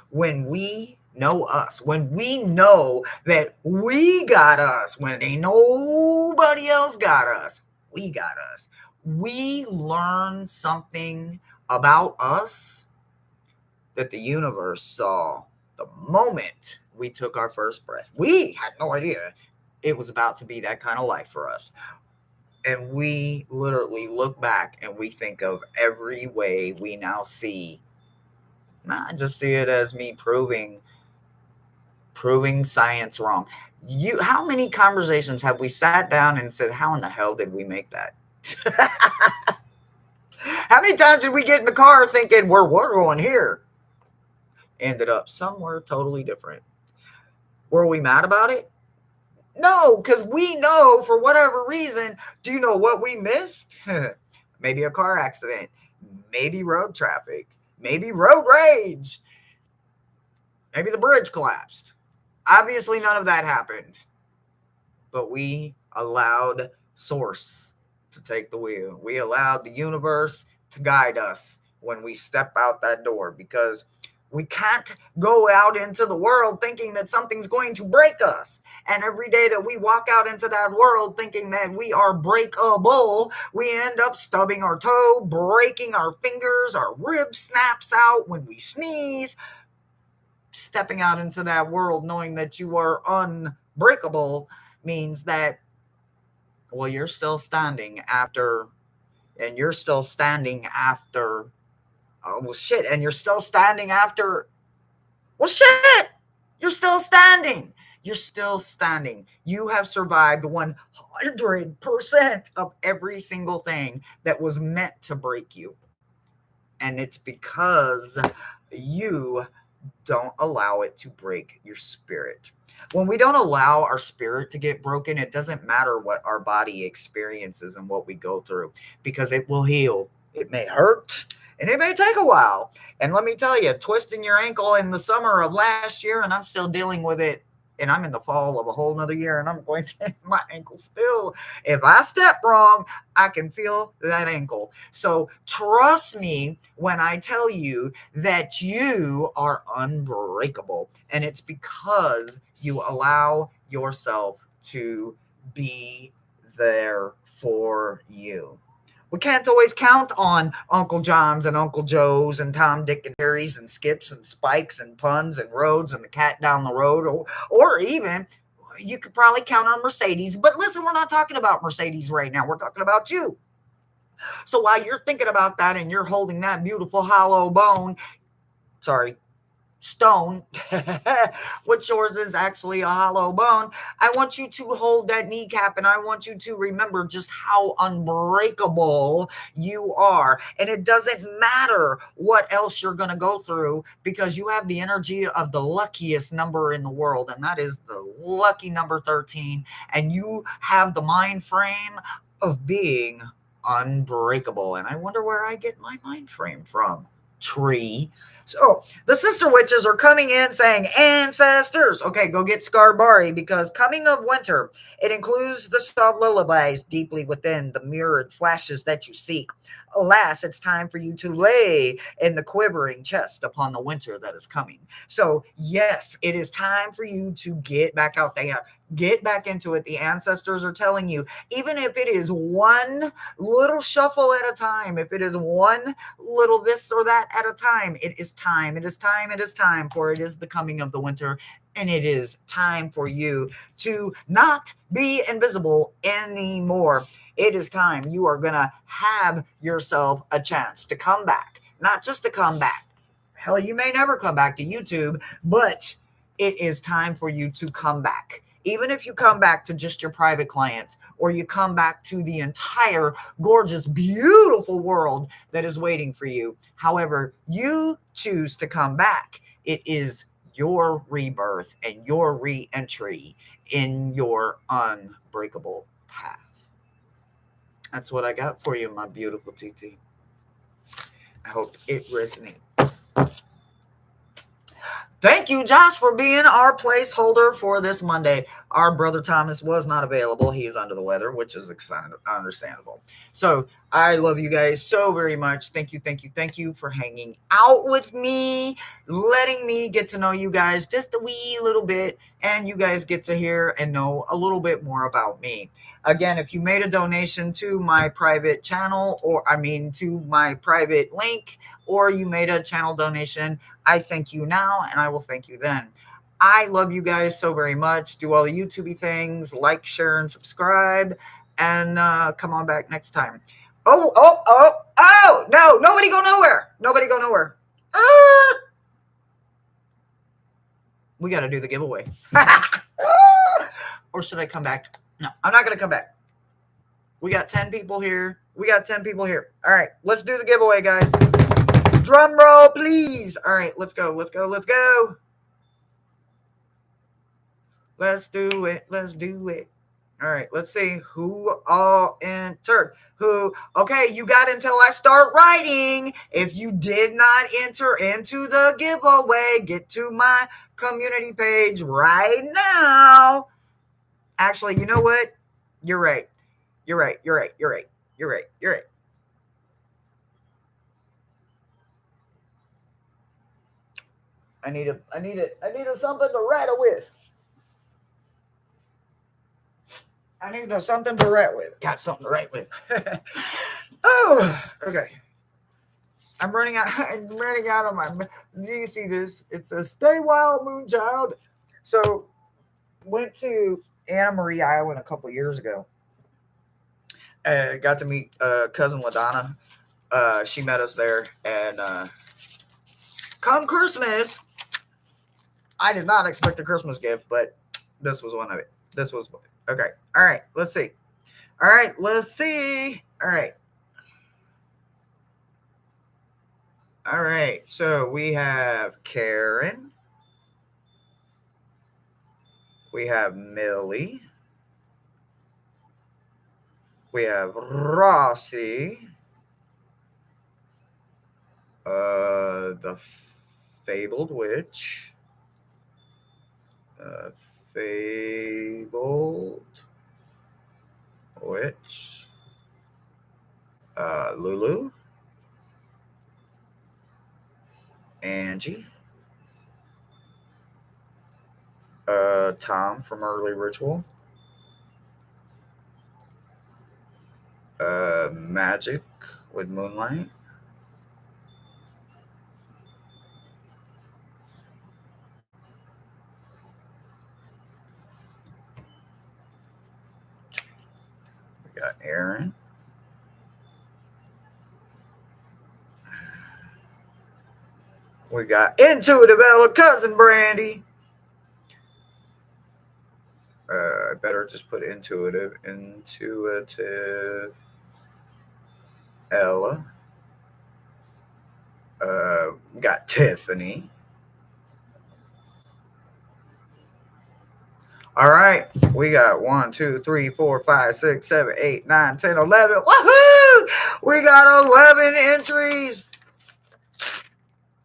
when we know us, when we know that we got us, when ain't nobody else got us, we got us. We learn something about us that the universe saw the moment we took our first breath. We had no idea it was about to be that kind of life for us. And we literally look back and we think of every way we now see. I just see it as me proving science wrong. How many conversations have we sat down and said, how in the hell did we make that? How many times did we get in the car thinking we're going here? Ended up somewhere totally different. Were we mad about it? No, because we know for whatever reason. Do you know what we missed? Maybe a car accident, maybe road traffic, maybe road rage, maybe the bridge collapsed. Obviously, none of that happened, but we allowed Source to take the wheel. We allowed the universe to guide us when we step out that door, because we can't go out into the world thinking that something's going to break us. And every day that we walk out into that world thinking that we are breakable, we end up stubbing our toe, breaking our fingers, our rib snaps out when we sneeze. Stepping out into that world knowing that you are unbreakable means that, well, you're still standing after, and you're still standing after, oh, well, shit, and you're still standing after, well, shit, you're still standing. You're still standing. You have survived 100% of every single thing that was meant to break you. And it's because you don't allow it to break your spirit. When we don't allow our spirit to get broken, it doesn't matter what our body experiences and what we go through, because it will heal. It may hurt and it may take a while. And let me tell you, twisting your ankle in the summer of last year, and I'm still dealing with it. And I'm in the fall of a whole nother year, and I'm going to my ankle still. If I step wrong, I can feel that ankle. So trust me when I tell you that you are unbreakable. And it's because you allow yourself to be there for you. We can't always count on Uncle John's and Uncle Joe's and Tom, Dick, and Harry's and Skips and Spikes and Puns and Roads and the cat down the road, or even you could probably count on Mercedes. But listen, we're not talking about Mercedes right now. We're talking about you. So while you're thinking about that and you're holding that beautiful hollow bone, sorry, stone, which yours is actually a hollow bone, I want you to hold that kneecap, and I want you to remember just how unbreakable you are. And it doesn't matter what else you're going to go through, because you have the energy of the luckiest number in the world, and that is the lucky number 13. And you have the mind frame of being unbreakable. And I wonder where I get my mind frame from. Tree. So the sister witches are coming in saying, ancestors, okay, go get Scarbari, because coming of winter, it includes the soft lullabies deeply within the mirrored flashes that you seek. Alas, it's time for you to lay in the quivering chest upon the winter that is coming. So yes, it is time for you to get back out there. Get back into it. The ancestors are telling you, even if it is one little shuffle at a time, if it is one little this or that at a time, it is time. It is time. It is time, for it is the coming of the winter. And it is time for you to not be invisible anymore. It is time. You are going to have yourself a chance to come back. Not just to come back. Hell, you may never come back to YouTube, but it is time for you to come back. Even if you come back to just your private clients, or you come back to the entire gorgeous, beautiful world that is waiting for you. However you choose to come back, it is your rebirth and your re-entry in your unbreakable path. That's what I got for you, my beautiful TT. I hope it resonates. Thank thank you, Josh, for being our placeholder for this Monday. Our brother Thomas was not available. He is under the weather, which is understandable. So I love you guys so very much. Thank you, thank you, thank you for hanging out with me, letting me get to know you guys just a wee little bit, and you guys get to hear and know a little bit more about me. Again, if you made a donation to my private channel, to my private link, or you made a channel donation, I thank you now and I will thank you then. I love you guys so very much. Do all the YouTubey things, like, share, and subscribe, and come on back next time. Oh, no, nobody go nowhere. Nobody go nowhere. We got to do the giveaway. Or should I come back? No, I'm not going to come back. We got 10 people here. All right, let's do the giveaway, guys. Drum roll, please. All right, let's go. Let's do it. All right, let's see who all entered. Okay, you got until I start writing. If you did not enter into the giveaway, get to my community page right now. Actually, you know what? You're right. I need something to write with. Got something to write with. Oh, okay. I'm running out of my. Do you see this? It says "Stay Wild, Moonchild." So, went to Anna Marie Island a couple years ago. Got to meet cousin LaDonna. She met us there, and come Christmas, I did not expect a Christmas gift, but this was one of it. Okay. All right. Let's see. All right. So we have Karen. We have Millie. We have Rossi. The Fabled Witch. Lulu. Angie. Tom from Early Ritual. Magic with Moonlight. We got Aaron. We got Intuitive Ella, cousin Brandy. I better just put Intuitive Ella. We got Tiffany. All right, we got 1, 2, 3, 4, 5, 6, 7, 8, 9, 10, 11. Woohoo! We got 11 entries.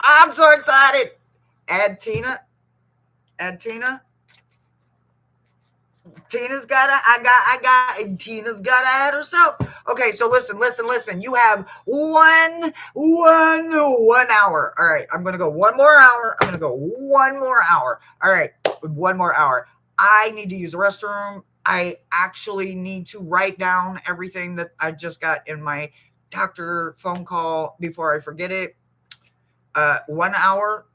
I'm so excited. Add Tina. Tina's gotta add herself. Okay, so listen. You have one hour. All right, I'm gonna go one more hour. All right, 1 more hour. I need to use the restroom. I actually need to write down everything that I just got in my doctor phone call before I forget it. 1 hour.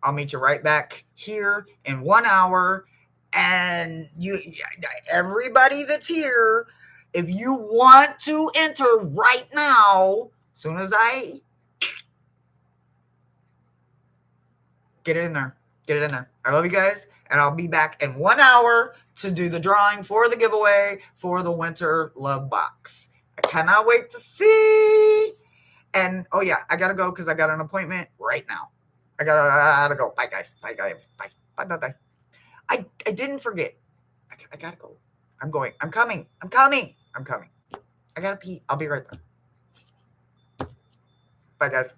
I'll meet you right back here in 1 hour. And everybody that's here, if you want to enter right now, as soon as I get it in there. I love you guys, and I'll be back in 1 hour to do the drawing for the giveaway for the Winter Love Box. I cannot wait to see. And oh yeah, I gotta go because I got an appointment right now. I gotta go. Bye guys. Bye. I didn't forget. I gotta go. I'm going. I'm coming. I gotta pee. I'll be right there. Bye, guys.